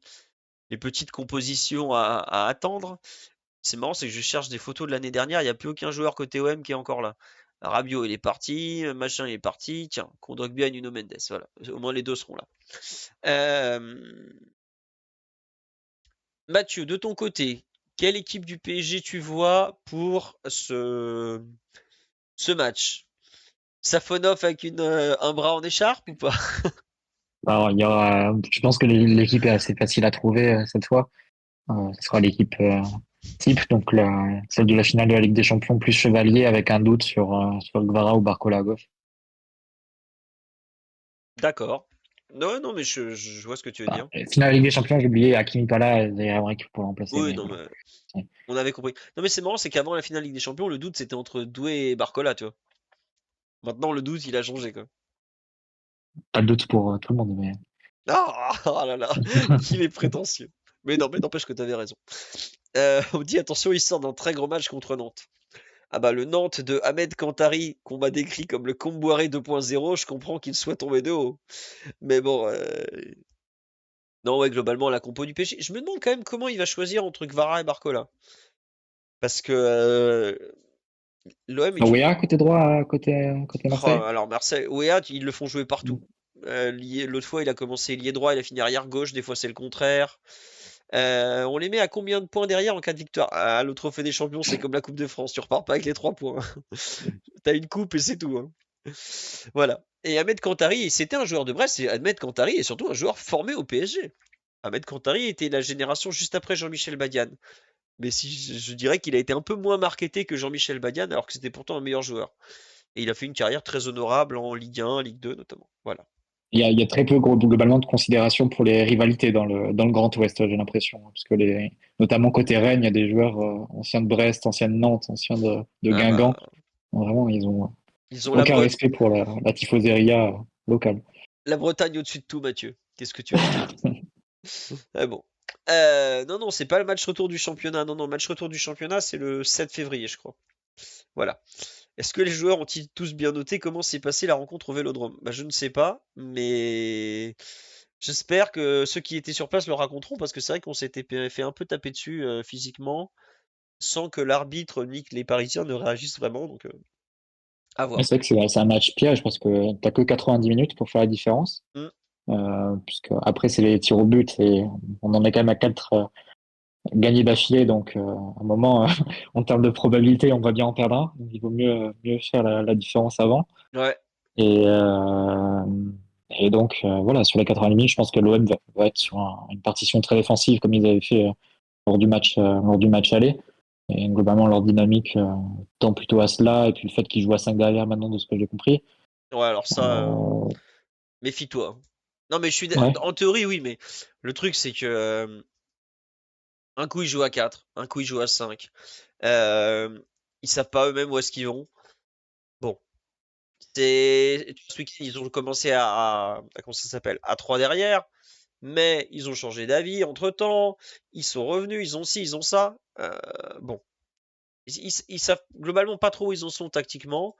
petites compositions à attendre. C'est marrant, c'est que je cherche des photos de l'année dernière, il n'y a plus aucun joueur côté OM qui est encore là. Rabiot il est parti, machin il est parti, tiens, Kondogbia et Nuno Mendes, voilà, au moins les deux seront là. Mathieu, de ton côté, quelle équipe du PSG tu vois pour ce match? Safonov avec un bras en écharpe ou pas? Alors, je pense que l'équipe est assez facile à trouver cette fois. Ce sera l'équipe type, donc celle de la finale de la Ligue des Champions, plus Chevalier, avec un doute sur Guevara ou Barcola à gauche. D'accord. Non, non, mais je vois ce que tu veux dire. Finale de la Ligue des Champions, j'ai oublié Hakimi pas là, il y a vraiment équipe pour le remplacer, Oui, mais non, voilà. mais on avait compris. Non, mais c'est marrant, c'est qu'avant la finale Ligue des Champions, le doute c'était entre Doué et Barcola, tu vois. Maintenant, le doute il a changé, quoi. Pas de doute pour tout le monde, mais Ah, oh là là, qu'il est prétentieux. Mais non, mais n'empêche que tu avais raison. On dit attention, il sort d'un très gros match contre Nantes. Ah bah le Nantes de Ahmed Kantari, qu'on m'a décrit comme le Comboiré 2.0, je comprends qu'il soit tombé de haut. Mais bon, non, ouais, globalement, la compo du PSG. Je me demande quand même comment il va choisir entre Kvara et Barcola. Parce que l'OM est une. Wea côté droit, côté Oh, Marseille. alors Marseille, Ouéa, ils le font jouer partout. L'autre fois, il a commencé lié droit, il a fini arrière gauche, des fois c'est le contraire. On les met à combien de points derrière en cas de victoire? Ah, le trophée des champions, c'est comme la Coupe de France, tu repars pas avec les 3 points. T'as une coupe et c'est tout, hein. Voilà. Et Ahmed Kantari, c'était un joueur de Brest, et Ahmed Kantari est surtout un joueur formé au PSG. Ahmed Kantari était la génération juste après Jean-Michel Badiane. Mais si je dirais qu'il a été un peu moins marketé que Jean-Michel Badiane, alors que c'était pourtant un meilleur joueur. Et il a fait une carrière très honorable en Ligue 1, Ligue 2 notamment. Voilà. Il y a très peu globalement de considération pour les rivalités dans le Grand Ouest, j'ai l'impression, parce que notamment côté Rennes, il y a des joueurs anciens de Brest, anciens de Nantes, anciens de Ah bah, Guingamp. Vraiment, ils ont ils ont aucun respect pour la tifoseria locale. la Bretagne au-dessus de tout, Mathieu. Qu'est-ce que tu veux que je te dise? Ah bon. Non, non, c'est pas le match retour du championnat. Non, non, le match retour du championnat, c'est le 7 février, je crois. Voilà. Est-ce que les joueurs ont-ils tous bien noté comment s'est passée la rencontre au Vélodrome? Bah, je ne sais pas, mais j'espère que ceux qui étaient sur place le raconteront parce que c'est vrai qu'on s'était fait un peu taper dessus physiquement sans que l'arbitre ni que les Parisiens ne réagissent vraiment. Donc, à Mais voir. c'est vrai que c'est un match piège parce que t'as que 90 minutes pour faire la différence. Hmm. Puisque après, c'est les tirs au but et on en est quand même à 4 gagnés d'affilée. Donc, à un moment, en termes de probabilité, on va bien en perdre un. Donc, il vaut mieux faire la différence avant. Ouais. Et, Et donc, voilà, sur les 80 minutes, je pense que l'OM va être sur une partition très défensive comme ils avaient fait lors du match aller. Et globalement, leur dynamique tend plutôt à cela. Et puis le fait qu'ils jouent à 5 derrière maintenant, de ce que j'ai compris. Ouais, alors ça, Euh, méfie-toi, hein. Non, mais ouais, en théorie, oui, mais le truc, c'est que un coup, ils jouent à 4, un coup, ils jouent à 5. Ils savent pas eux-mêmes où est-ce qu'ils vont. Bon, ce week-end, ils ont commencé comment ça s'appelle? À 3 derrière, mais ils ont changé d'avis entre-temps. Ils sont revenus, ils ont ci, ils ont ça. Bon, ils savent globalement pas trop où ils en sont tactiquement.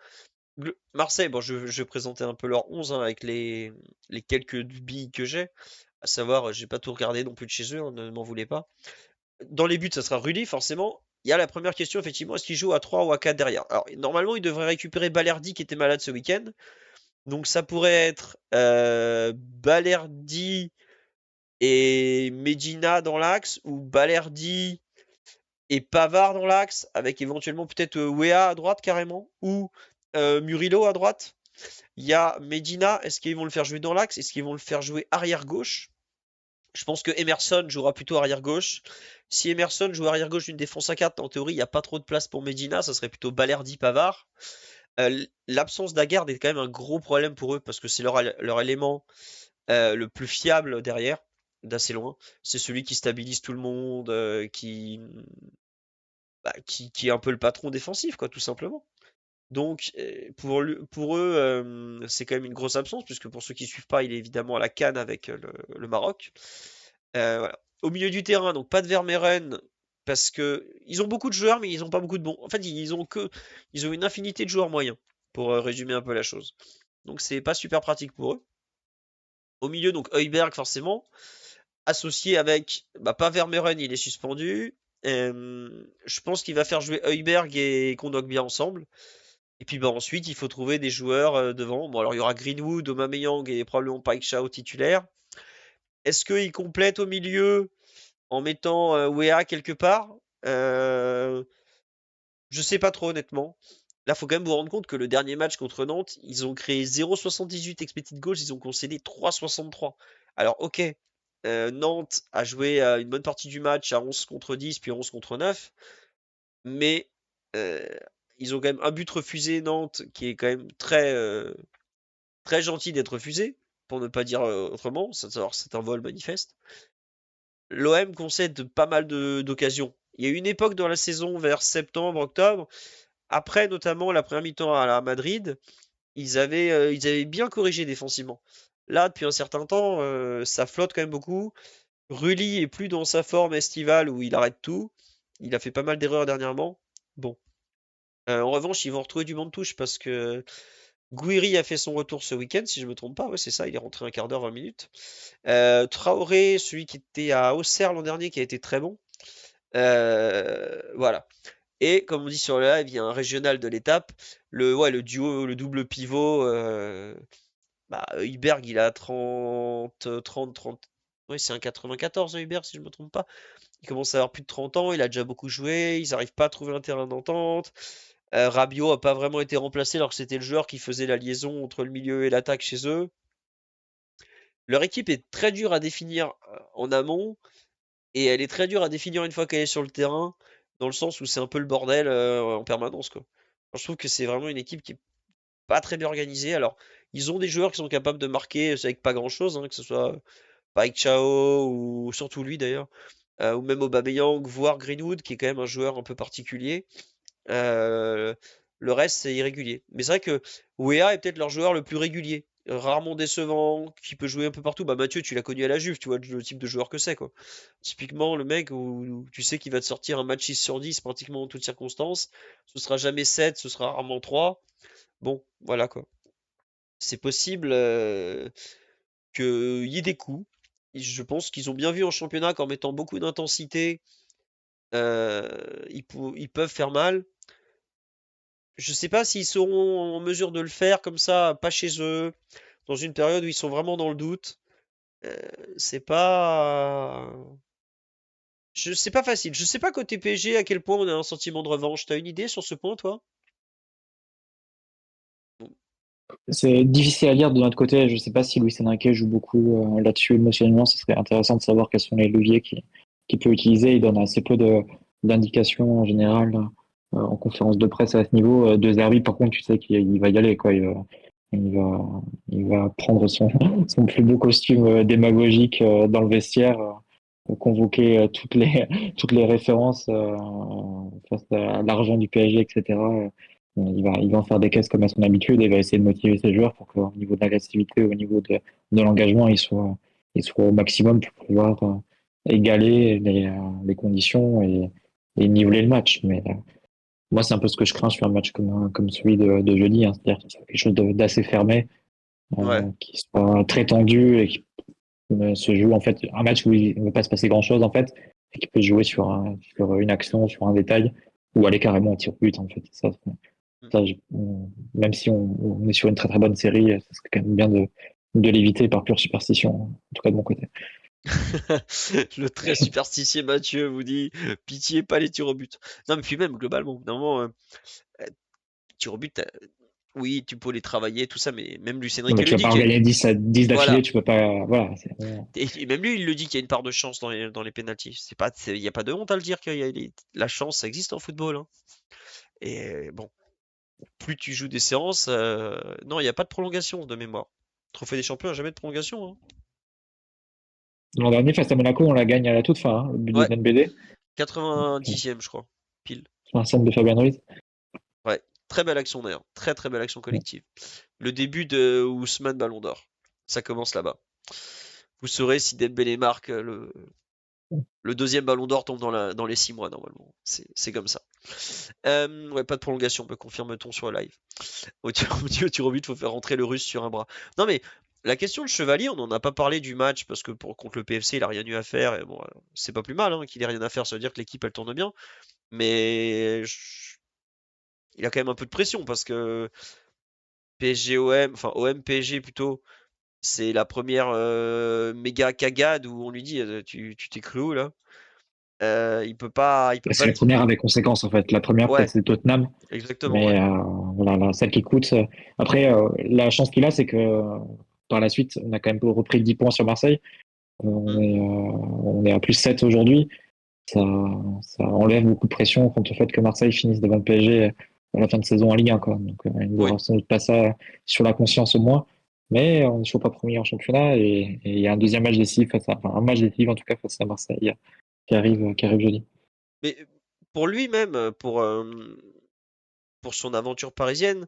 Marseille, bon, je vais présenter un peu leur 11 hein, avec les quelques billes que j'ai. À savoir, j'ai pas tout regardé non plus de chez eux, hein, ne m'en voulez pas. Dans les buts, ça sera Rudy, forcément. Il y a la première question, effectivement, est-ce qu'il joue à 3 ou à 4 derrière? Alors, normalement, il devrait récupérer Balerdi qui était malade ce week-end. Donc, ça pourrait être Balerdi et Medina dans l'axe, ou Balerdi et Pavard dans l'axe, avec éventuellement peut-être Wea à droite carrément, ou Murillo à droite. Il y a Medina, est-ce qu'ils vont le faire jouer dans l'axe? Est-ce qu'ils vont le faire jouer arrière gauche? Je pense que Emerson jouera plutôt arrière gauche. Si Emerson joue arrière gauche d'une défense à 4, en théorie, il n'y a pas trop de place pour Medina, ça serait plutôt Balerdi Pavard. L'absence d'Aguerd est quand même un gros problème pour eux parce que c'est leur élément le plus fiable derrière, d'assez loin. C'est celui qui stabilise tout le monde, qui est un peu le patron défensif, quoi, tout simplement. Donc, pour eux, c'est quand même une grosse absence, puisque pour ceux qui suivent pas, il est évidemment à la CAN avec le Maroc. Voilà. Au milieu du terrain, donc pas de Vermeeren, parce que ils ont beaucoup de joueurs, mais ils ont pas beaucoup de bons. En fait, ils ont une infinité de joueurs moyens, pour résumer un peu la chose. Donc, c'est pas super pratique pour eux. Au milieu, donc Højbjerg, forcément, associé avec, bah, pas Vermeeren, il est suspendu. Je pense qu'il va faire jouer Højbjerg et Kondogbia ensemble. Et puis bah, ensuite, il faut trouver des joueurs devant. Bon, alors il y aura Greenwood, Aubameyang et probablement Pike Chao titulaire. Est-ce qu'il complète au milieu en mettant Wea quelque part? Euh, je sais pas trop honnêtement. Là, faut quand même vous rendre compte que le dernier match contre Nantes, ils ont créé 0,78 expected goals, ils ont concédé 3,63. Alors ok, Nantes a joué une bonne partie du match à 11 contre 10, puis 11 contre 9, mais euh, ils ont quand même un but refusé, Nantes, qui est quand même très gentil d'être refusé, pour ne pas dire autrement, c'est un vol manifeste. L'OM concède pas mal d'occasions. Il y a eu une époque dans la saison vers septembre, octobre, après notamment la première mi-temps à Madrid, ils avaient bien corrigé défensivement. Là, depuis un certain temps, ça flotte quand même beaucoup. Rulli est plus dans sa forme estivale où il arrête tout. Il a fait pas mal d'erreurs dernièrement. Bon. En revanche, ils vont retrouver du banc de touche parce que Gouiri a fait son retour ce week-end, si je me trompe pas. Ouais, c'est ça, il est rentré un quart d'heure, 20 minutes. Traoré, celui qui était à Auxerre l'an dernier, qui a été très bon. Voilà. Et comme on dit sur le live, il y a un régional de l'étape. Le duo, le double pivot. Hülberg, il a 30. Oui, c'est un 94, Hülberg, si je me trompe pas. Il commence à avoir plus de 30 ans, il a déjà beaucoup joué, ils n'arrivent pas à trouver un terrain d'entente. Rabiot a pas vraiment été remplacé alors que c'était le joueur qui faisait la liaison entre le milieu et l'attaque chez eux. Leur équipe est très dure à définir en amont et elle est très dure à définir une fois qu'elle est sur le terrain, dans le sens où c'est un peu le bordel en permanence, quoi. Je trouve que c'est vraiment une équipe qui est pas très bien organisée. Alors, ils ont des joueurs qui sont capables de marquer avec pas grand-chose, hein, que ce soit Paik Chao ou surtout lui d'ailleurs, ou même Aubameyang, voire Greenwood, qui est quand même un joueur un peu particulier. Euh, le reste, c'est irrégulier. Mais c'est vrai que Wea est peut-être leur joueur le plus régulier. Rarement décevant, qui peut jouer un peu partout. Bah Mathieu, tu l'as connu à la Juve, tu vois le type de joueur que c'est, quoi. Typiquement, le mec où tu sais qu'il va te sortir un match 6 sur 10 pratiquement en toutes circonstances. Ce sera jamais 7, ce sera rarement 3. Bon, voilà quoi. C'est possible qu'il y ait des coups. Et je pense qu'ils ont bien vu en championnat qu'en mettant beaucoup d'intensité, ils peuvent faire mal. Je sais pas s'ils seront en mesure de le faire comme ça, pas chez eux, dans une période où ils sont vraiment dans le doute. Euh, c'est pas. C'est pas facile. Je sais pas côté PSG à quel point on a un sentiment de revanche. T'as une idée sur ce point, toi? C'est difficile à lire de notre côté. Je ne sais pas si Luis Enrique joue beaucoup là-dessus émotionnellement. Ce serait intéressant de savoir quels sont les leviers qu'il peut utiliser. Il donne assez peu d'indications en général en conférence de presse à ce niveau. De Zerbi, par contre, tu sais qu'il va y aller, quoi. Il va, il va prendre son plus beau costume démagogique dans le vestiaire, convoquer toutes les références face à l'argent du PSG, etc. Il va en faire des caisses comme à son habitude et il va essayer de motiver ses joueurs pour qu'au niveau de l'agressivité, au niveau de l'engagement, ils soient au maximum pour pouvoir égaler les conditions et niveler le match. Mais moi, c'est un peu ce que je crains sur un match comme celui de jeudi, hein. C'est-à-dire qu'il y a quelque chose d'assez fermé, Ouais. qui soit très tendu et qui se joue en fait un match où il ne va pas se passer grand-chose en fait, et qui peut se jouer sur une action, sur un détail, ou aller carrément au tir au but en fait. Mm. Même si on est sur une très très bonne série, ça serait quand même bien de l'éviter par pure superstition, en tout cas de mon côté. Le très superstitieux Mathieu vous dit pitié, pas les tirs au but. Non, mais puis même globalement, au bout d'un moment, euh, tirs au but, oui, tu peux les travailler, tout ça, mais même Luis Non, Enrique mais le tu vas dit pas en gagner 10 d'affilée, voilà. tu peux pas. Voilà. Et même lui, il le dit qu'il y a une part de chance dans les pénaltys. Il y a pas de honte à le dire qu'il y a la chance, ça existe en football, hein. Et bon, plus tu joues des séances, non, il n'y a pas de prolongation de mémoire. Trophée des champions, jamais de prolongation, hein. L'an dernier, face à Monaco, on la gagne à la toute fin, hein, le but de Ouais, Dembélé, 90e, je crois, pile. sur un centre de Fabien Ruiz. Ouais, très belle action d'ailleurs, très très belle action collective. Le début de Ousmane Ballon d'Or, ça commence là-bas. Vous saurez si Dembélé marque le deuxième Ballon d'Or tombe dans les 6 mois normalement. C'est comme ça. Ouais, pas de prolongation, me confirme-t-on sur le live. Au tir au but, faut faire rentrer le Russe sur un bras. Non mais la question de Chevalier, on n'en a pas parlé du match parce que contre le PFC, il a rien eu à faire. Et bon, c'est pas plus mal hein, qu'il ait rien à faire, ça veut dire que l'équipe elle tourne bien. Mais il a quand même un peu de pression parce que PSG-OM, enfin OM-PSG plutôt, c'est la première méga cagade où on lui dit tu t'es cru où, là? Il peut C'est pas la première avec conséquence en fait. La première, peut-être, Ouais, c'est Tottenham, exactement, ouais. mais voilà, celle qui coûte. Après, la chance qu'il a, c'est que par la suite, on a quand même repris 10 points sur Marseille. Mm. On est à plus 7 aujourd'hui. Ça, ça enlève beaucoup de pression contre le fait que Marseille finisse devant le PSG à la fin de saison en Ligue 1, quoi. Donc, il Oui. n'aura sans doute pas ça sur la conscience au moins. Mais on ne soit pas premier en championnat et il y a un deuxième match décisif enfin, un match décisif en tout cas face à Marseille qui arrive jeudi. Mais pour lui-même, pour son aventure parisienne,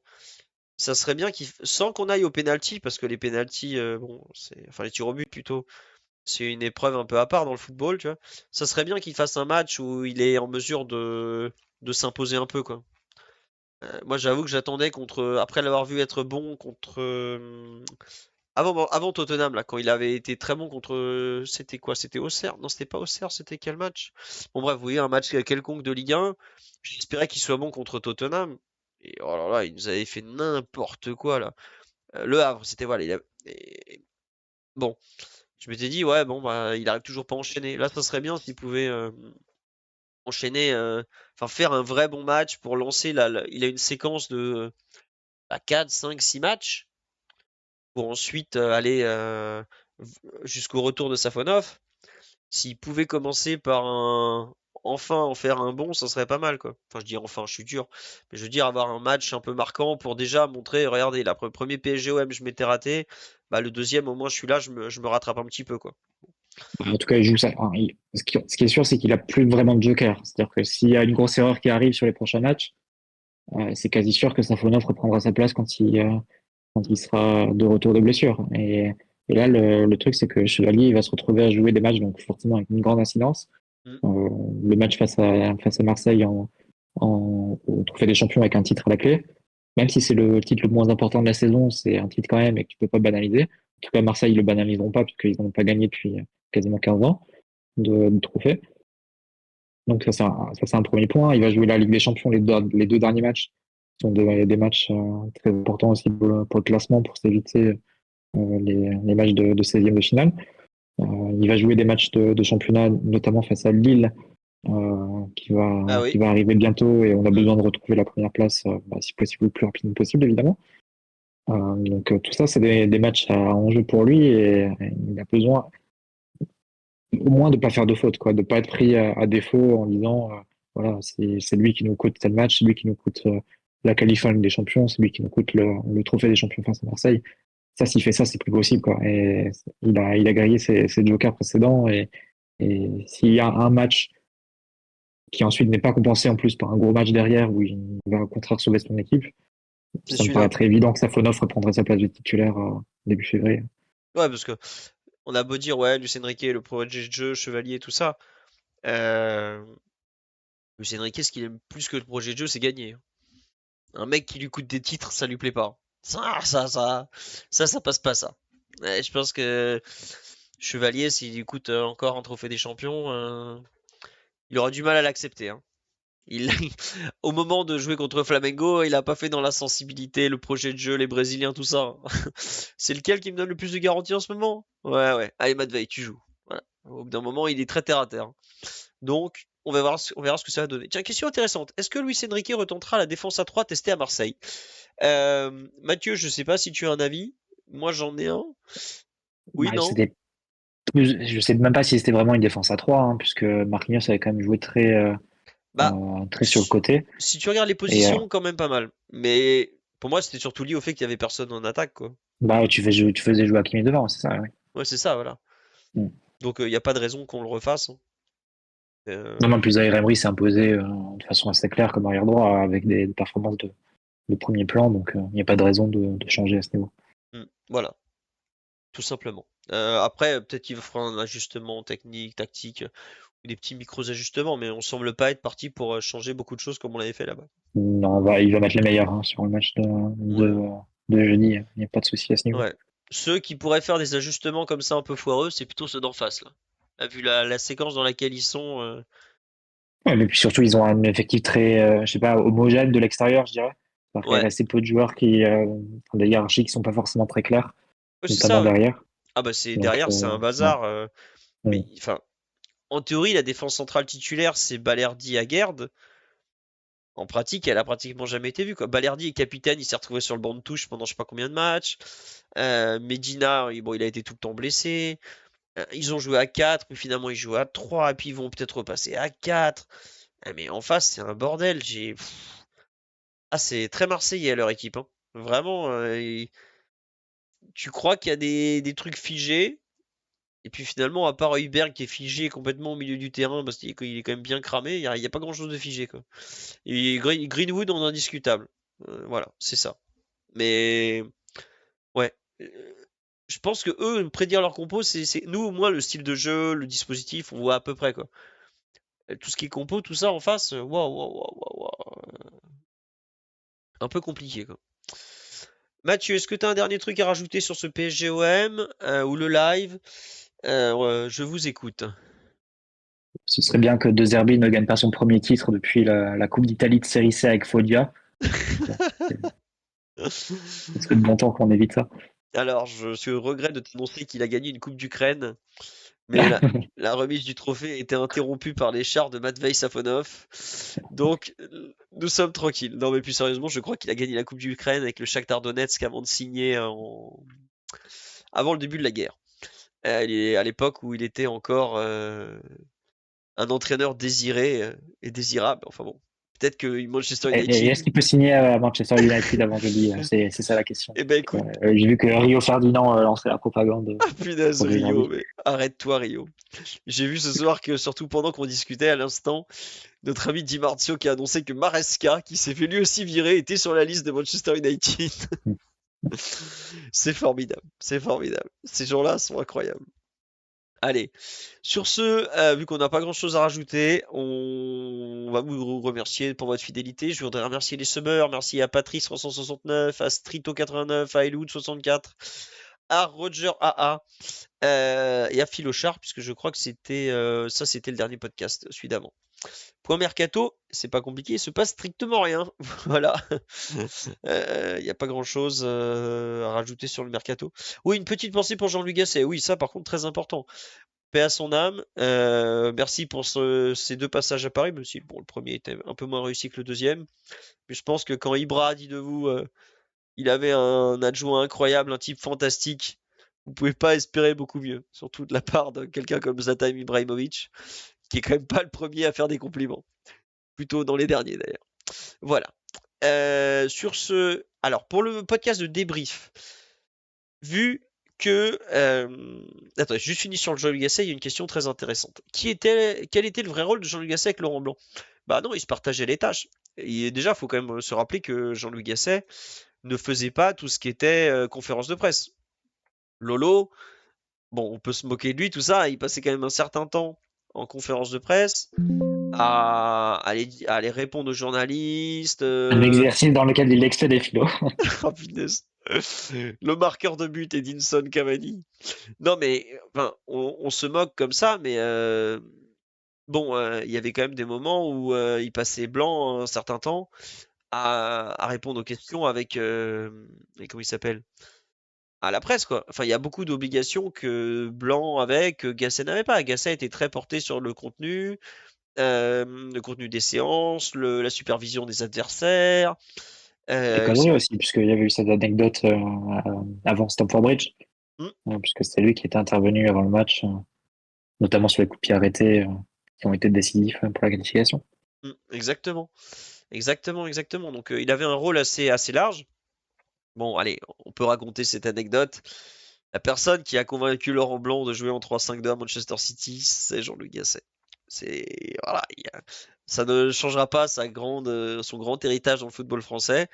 ça serait bien sans qu'on aille au penalty, parce que les penalties, bon, enfin les tirs au but plutôt, c'est une épreuve un peu à part dans le football, tu vois. Ça serait bien qu'il fasse un match où il est en mesure de s'imposer un peu, quoi. Moi, j'avoue que j'attendais après l'avoir vu être bon contre, avant Tottenham, là, quand il avait été très bon contre, c'était quoi? C'était Auxerre? Non, c'était pas Auxerre, c'était quel match? Bon, bref, vous voyez, un match quelconque de Ligue 1. J'espérais qu'il soit bon contre Tottenham. Et oh là là, il nous avait fait n'importe quoi, là. Le Havre, c'était voilà. Bon, je m'étais dit, ouais, bon, bah, il arrive toujours pas à enchaîner. Là, ça serait bien s'il pouvait enchaîner, enfin, faire un vrai bon match pour lancer il a une séquence de 4, 5, 6 matchs pour ensuite aller jusqu'au retour de Safonov. S'il pouvait commencer par enfin en faire un bon, ça serait pas mal quoi. Enfin, je dis enfin, je suis dur, mais je veux dire avoir un match un peu marquant pour déjà montrer, regardez, la premier PSG-OM je m'étais raté, bah le deuxième au moins je suis là, je me rattrape un petit peu quoi. En tout cas, il joue ça. Enfin, ce qui est sûr, c'est qu'il a plus vraiment de joker. C'est-à-dire que s'il y a une grosse erreur qui arrive sur les prochains matchs, c'est quasi sûr que Safonov reprendra sa place quand il sera de retour de blessure. Et là, le truc, c'est que Chevalier, il va se retrouver à jouer des matchs, donc forcément avec une grande incidence. Mm. Le match face à Marseille au Trophée des Champions avec un titre à la clé. Même si c'est le titre le moins important de la saison, c'est un titre quand même et que tu peux pas banaliser. En tout cas, Marseille, ils le banaliseront pas puisqu'ils n'ont pas gagné depuis quasiment 15 ans de trophée. Donc ça, c'est un premier point. Il va jouer la Ligue des Champions les deux derniers matchs. Ce sont des matchs très importants aussi pour le classement, pour s'éviter les matchs de 16e de finale. Il va jouer des matchs de championnat, notamment face à Lille, qui Ah va, qui oui. va arriver bientôt et on a Mm. besoin de retrouver la première place, si possible, le plus rapidement possible, évidemment. Donc tout ça, c'est des matchs à enjeu pour lui et il a besoin au moins de pas faire de faute, quoi, de pas être pris à défaut en disant voilà, c'est lui qui nous coûte tel match, c'est lui qui nous coûte la qualif en Ligue des Champions, c'est lui qui nous coûte le trophée des champions face à Marseille. Ça, s'il fait ça, c'est plus possible, quoi. Et il a grillé ses jokers précédents et s'il y a un match qui ensuite n'est pas compensé en plus par un gros match derrière où il va au contraire sauver son équipe, C'est ça me paraît celui-là. très évident que Safonov reprendrait sa place de titulaire début février. Ouais, parce que on a beau dire, ouais, Luis Enrique, le projet de jeu, Chevalier, tout ça. Euh... Luis Enrique, ce qu'il aime plus que le projet de jeu, c'est gagner. Un mec qui lui coûte des titres, ça lui plaît pas. Ça passe pas ça. Ouais, je pense que Chevalier, s'il lui coûte encore un trophée des champions, il aura du mal à l'accepter, hein. Il, au moment de jouer contre Flamengo, il a pas fait dans la sensibilité, le projet de jeu, les Brésiliens, tout ça. C'est lequel qui me donne le plus de garantie en ce moment? Ouais, ouais. Allez, Matvei, tu joues. Voilà. Au bout d'un moment, il est très terre à terre. Donc, on verra ce que ça va donner. Tiens, question intéressante. Est-ce que Luis Enrique retentera la défense à 3 testée à Marseille? Mathieu, je sais pas si tu as un avis. Moi, j'en ai un. Oui, Ouais, non? je sais même pas si c'était vraiment une défense à 3 hein, puisque Marquinhos avait quand même joué Bah, très sur le côté. si tu regardes les Et positions, quand même pas mal. Mais pour moi, c'était surtout lié au fait qu'il y avait personne en attaque, quoi. bah, tu faisais jouer Hakimi devant, c'est ça, oui. Ouais, c'est ça, voilà. Mm. Donc, il n'y a pas de raison qu'on le refasse, hein. Non, Euh, non, plus Zaïre Emery s'est imposé de façon assez claire comme arrière droit avec des performances de premier plan, donc il n'y a pas de raison de changer à ce niveau. voilà, tout simplement. Après, peut-être qu'il fera un ajustement technique, tactique, ou des petits micros-ajustements, mais on semble pas être parti pour changer beaucoup de choses comme on l'avait fait là-bas. Non, il va mettre les meilleurs hein, sur le match Ouais, de jeudi, il n'y a pas de souci à ce niveau. ouais. Ceux qui pourraient faire des ajustements comme ça un peu foireux, c'est plutôt ceux d'en face, là. Là, vu la séquence dans laquelle ils sont, Ouais, mais puis surtout, ils ont un effectif très, je sais pas, homogène de l'extérieur, je dirais. Parce qu'il y a ouais. assez peu de joueurs qui, ont des hiérarchies qui sont pas forcément très claires, Ouais, c'est notamment ça, ouais. derrière. Ah bah c'est Donc, derrière, c'est un ouais. bazar. Mais Mm. enfin, en théorie, la défense centrale titulaire, c'est Balerdi à Guerd. En pratique, elle a pratiquement jamais été vue, quoi. Balerdi est capitaine, il s'est retrouvé sur le banc de touche pendant je sais pas combien de matchs. Medina, bon, il a été tout le temps blessé. Ils ont joué à 4, puis finalement ils jouent à 3, et puis ils vont peut-être repasser à 4. Mais en face, c'est un bordel. Ah, c'est très marseillais leur équipe, hein. Vraiment, tu crois qu'il y a des trucs figés, et puis finalement, à part Heuberg qui est figé complètement au milieu du terrain parce qu'il est quand même bien cramé, il y a pas grand-chose de figé, quoi. Et Greenwood en indiscutable. Voilà, c'est ça. Mais ouais. Je pense que eux, prédire leur compo, nous, au moins, le style de jeu, le dispositif, on voit à peu près, quoi. Tout ce qui est compo, tout ça en face, waouh, waouh, waouh, waouh, waouh. Un peu compliqué, quoi. Mathieu, est-ce que tu as un dernier truc à rajouter sur ce PSG-OM ou le live? Je vous écoute. Ce serait bien que De Zerbi ne gagne pas son premier titre depuis la Coupe d'Italie de Série C avec Foggia. Bon, ce serait de bon temps qu'on évite ça. Alors, je suis au regret de t'annoncer qu'il a gagné une Coupe d'Ukraine, mais la remise du trophée a été interrompue par les chars de Matvei Safonov. Donc, nous sommes tranquilles. Non, mais plus sérieusement, je crois qu'il a gagné la Coupe d'Ukraine avec le Shakhtar Donetsk avant de signer avant le début de la guerre. À l'époque où il était encore un entraîneur désiré et désirable. Enfin bon, peut-être que Manchester Et est-ce United. qu'il peut signer à Manchester United avant jeudi? C'est ça la question. Eh ben Euh, écoute, J'ai vu que Rio Ferdinand lançait la propagande punaise pour De Rio, Zerbi. mais arrête-toi Rio. J'ai vu ce soir que surtout pendant qu'on discutait à l'instant, notre ami Di Marzio qui a annoncé que Maresca, qui s'est fait lui aussi virer, était sur la liste de Manchester United. C'est formidable, c'est formidable. Ces gens-là sont incroyables. Allez, sur ce, vu qu'on n'a pas grand-chose à rajouter, on va vous remercier pour votre fidélité. Je voudrais remercier les subbers, merci à Patrice 369, à Strito89, à Eloud 64, à Roger AA et à Philochar, puisque je crois que c'était le dernier podcast, celui d'avant. Point mercato, c'est pas compliqué, il se passe strictement rien. Voilà. Il n'y a pas grand-chose à rajouter sur le mercato. Oui, une petite pensée pour Jean-Luc Gasset. Oui, ça par contre très important. Paix à son âme. Merci pour ces deux passages à Paris, même si bon, le premier était un peu moins réussi que le deuxième. Mais je pense que quand Ibra a dit de vous, Il avait un adjoint incroyable, un type fantastique. Vous pouvez pas espérer beaucoup mieux, surtout de la part de quelqu'un comme Zlatan Ibrahimovic, qui est quand même pas le premier à faire des compliments. Plutôt dans les derniers d'ailleurs. Voilà. Sur ce, alors pour le podcast de débrief, vu que, attends, juste fini sur le Jean-Luc Gasset, il y a une question très intéressante. Quel était le vrai rôle de Jean-Luc Gasset avec Laurent Blanc? Bah non, ils se partageaient les tâches. Et déjà, il faut quand même se rappeler que Jean-Luc Gasset ne faisait pas tout ce qui était conférence de presse. Lolo, bon, on peut se moquer de lui, tout ça, il passait quand même un certain temps en conférence de presse à aller répondre aux journalistes. Un exercice dans lequel il extrait des philos. Oh, punaise. Le marqueur de but Edinson Cavani. Non, mais enfin, on se moque comme ça, mais bon, il y avait quand même des moments où il passait blanc un certain temps à répondre aux questions avec, et comment il s'appelle? À la presse, quoi. Enfin, il y a beaucoup d'obligations que Blanc avait, que Gasset n'avait pas. Gasset était très porté sur le contenu des séances, la supervision des adversaires. Et Il conneries aussi, puisqu'il y avait eu cette anecdote avant Stamford Bridge, Hmm, puisque c'est lui qui était intervenu avant le match, notamment sur les coups de pied arrêtés qui ont été décisifs pour la qualification. exactement. Exactement, exactement. Donc, il avait un rôle assez large. Bon, allez, on peut raconter cette anecdote. La personne qui a convaincu Laurent Blanc de jouer en 3-5-2 à Manchester City, c'est Jean-Luc Gasset. C'est voilà, ça ne changera pas son grand héritage dans le football français.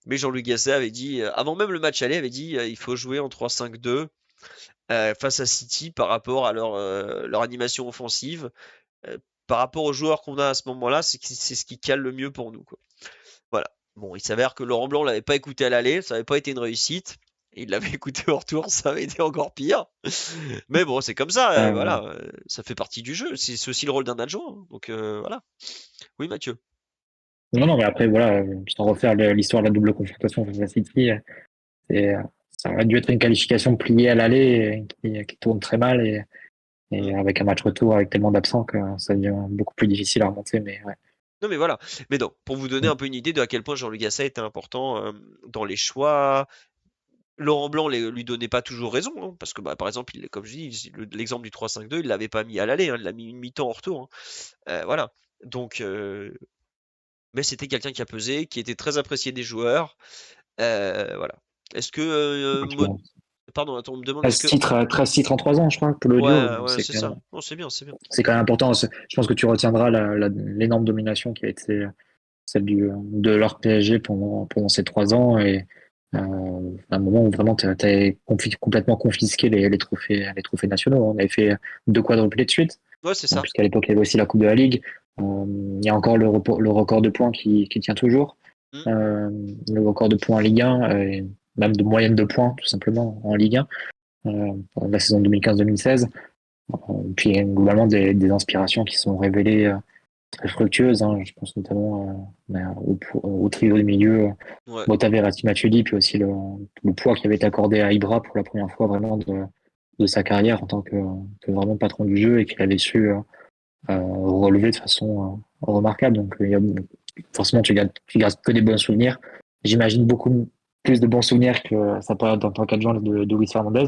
Mais Jean-Luc Gasset avait dit, avant même le match aller, avait dit, il faut jouer en 3-5-2 face à City par rapport à leur animation offensive, euh, par rapport aux joueurs qu'on a à ce moment-là, c'est ce qui cale le mieux pour nous, quoi. Voilà. Bon, il s'avère que Laurent Blanc l'avait pas écouté à l'aller, ça n'avait pas été une réussite. Il l'avait écouté au retour, ça avait été encore pire. Mais bon, c'est comme ça, Euh, voilà, ça fait partie du jeu. C'est aussi le rôle d'un adjoint, hein. Donc voilà. Oui, Mathieu. non, non, mais après, voilà, sans refaire l'histoire de la double confrontation face à City, ça aurait dû être une qualification pliée à l'aller qui tourne très mal Mm. et avec un match retour avec tellement d'absents que ça devient beaucoup plus difficile à remonter. Mais ouais. Non, mais voilà. Mais non, pour vous donner un peu une idée de à quel point Jean-Luc Gasset était important dans les choix. Laurent Blanc lui donnait pas toujours raison, hein, parce que bah, par exemple, comme je dis, l'exemple du 3-5-2, il l'avait pas mis à l'aller, hein, il l'a mis une mi-temps en retour, hein. Voilà. Donc, mais c'était quelqu'un qui a pesé, qui était très apprécié des joueurs. Voilà. Est-ce que pardon, attends, on me demande est-ce que 13 titres en 3 ans, je crois, pour l'audio. ouais, Donc ouais, c'est ça. Non, c'est bien, c'est bien. c'est quand même important. Je pense que tu retiendras l'énorme domination qui a été celle de leur PSG pendant ces 3 ans et un moment où vraiment tu as complètement confisqué les trophées nationaux. On avait fait 2 quadruplés de suite, Ouais, c'est ça. puisqu'à l'époque il y avait aussi la Coupe de la Ligue. Il y a encore le record de points qui tient toujours. Hmm. Le record de points en Ligue 1, et même de moyenne de points tout simplement en Ligue 1, la saison 2015-2016. Puis globalement des inspirations qui sont révélées très fructueuses, hein. Je pense notamment au trio du milieu, Ouais. Bota Verratti Matuidi, puis aussi le poids qui avait été accordé à Ibra pour la première fois vraiment de sa carrière en tant que vraiment patron du jeu et qu'il avait su relever de façon remarquable. Donc forcément tu gardes que des bons souvenirs. J'imagine beaucoup plus de bons souvenirs que sa période en tant qu'adjoint de Luis Fernandez,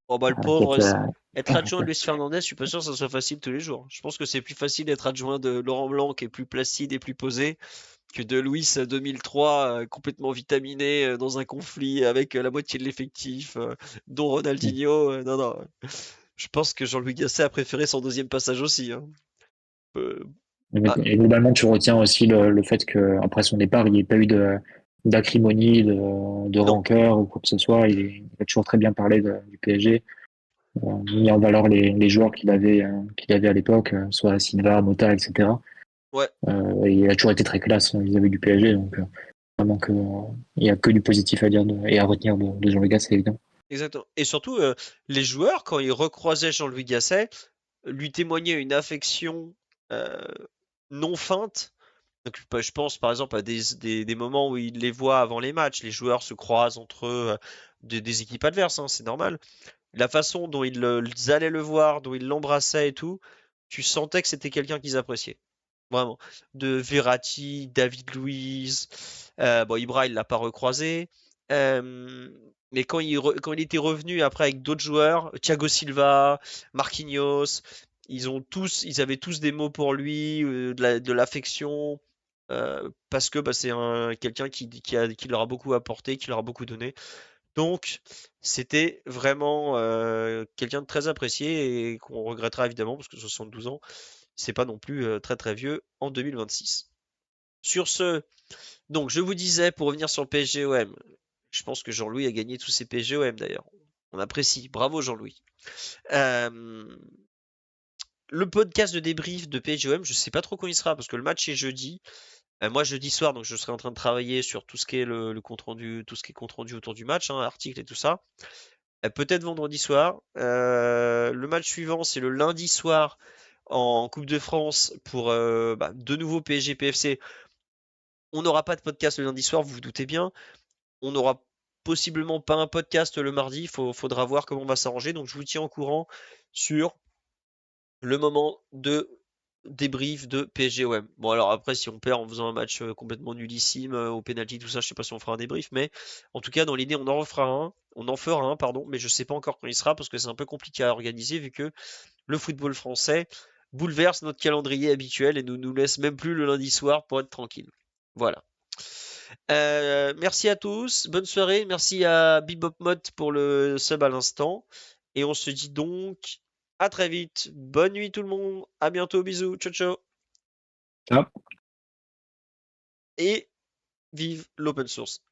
Oh bah le qui pauvre, était, être adjoint de Luis Fernandez, je suis pas sûr que ça soit facile tous les jours. Je pense que c'est plus facile d'être adjoint de Laurent Blanc, qui est plus placide et plus posé, que de Luis 2003, complètement vitaminé dans un conflit avec la moitié de l'effectif, dont Ronaldinho. Non, non. Je pense que Jean-Louis Gasset a préféré son deuxième passage aussi, hein. Euh, ah, Et globalement, tu retiens aussi le fait qu'après son départ, il n'y ait pas eu d'acrimonie, de non. rancœur ou quoi que ce soit. Il a toujours très bien parlé du PSG, mis en valeur les joueurs qu'il avait à l'époque, soit Silva, Mota, etc. Ouais, Et il a toujours été très classe vis-à-vis du PSG. Donc, vraiment il n'y a que du positif à dire et à retenir de Jean Vegas, c'est évident. exactement. Et surtout, les joueurs, quand ils recroisaient Jean-Louis Gasset, lui témoignaient une affection euh, non feinte. Donc, je pense par exemple à des moments où il les voit avant les matchs. Les joueurs se croisent entre eux, des équipes adverses, hein, c'est normal. La façon dont ils allaient le voir, dont ils l'embrassaient et tout, tu sentais que c'était quelqu'un qu'ils appréciaient. Vraiment. De Verratti, David Luiz, bon, Ibra, il l'a pas recroisé. Mais quand il était revenu après avec d'autres joueurs, Thiago Silva, Marquinhos, ils avaient tous des mots pour lui, de l'affection, parce que bah, c'est quelqu'un qui leur a beaucoup apporté, qui leur a beaucoup donné. Donc, c'était vraiment quelqu'un de très apprécié et qu'on regrettera évidemment parce que 72 ans, c'est pas non plus très très vieux en 2026. Sur ce, donc je vous disais pour revenir sur le PSGOM, je pense que Jean-Louis a gagné tous ses PSGOM d'ailleurs. On apprécie, bravo Jean-Louis. Euh, le podcast de débrief de PSGOM, je sais pas trop quand il sera parce que le match est jeudi. Moi jeudi soir, donc je serai en train de travailler sur tout ce qui est le compte rendu, tout ce qui est compte rendu autour du match, hein, articles et tout ça. Peut-être vendredi soir. Le match suivant, c'est le lundi soir en Coupe de France pour de nouveau PSG PFC. On n'aura pas de podcast le lundi soir, vous vous doutez bien. On n'aura possiblement pas un podcast le mardi. Faudra voir comment on va s'arranger. Donc je vous tiens au courant sur le moment de débrief de PSG-OM. Bon alors après si on perd en faisant un match complètement nullissime au penalty tout ça, je sais pas si on fera un débrief, mais en tout cas dans l'idée on en fera un pardon, mais je sais pas encore quand il sera parce que c'est un peu compliqué à organiser vu que le football français bouleverse notre calendrier habituel et nous laisse même plus le lundi soir pour être tranquille. Voilà. Merci à tous, bonne soirée, merci à Bebop Mod pour le sub à l'instant, et on se dit donc à très vite, bonne nuit tout le monde, à bientôt, bisous, ciao ciao, Ciao. et vive l'open source.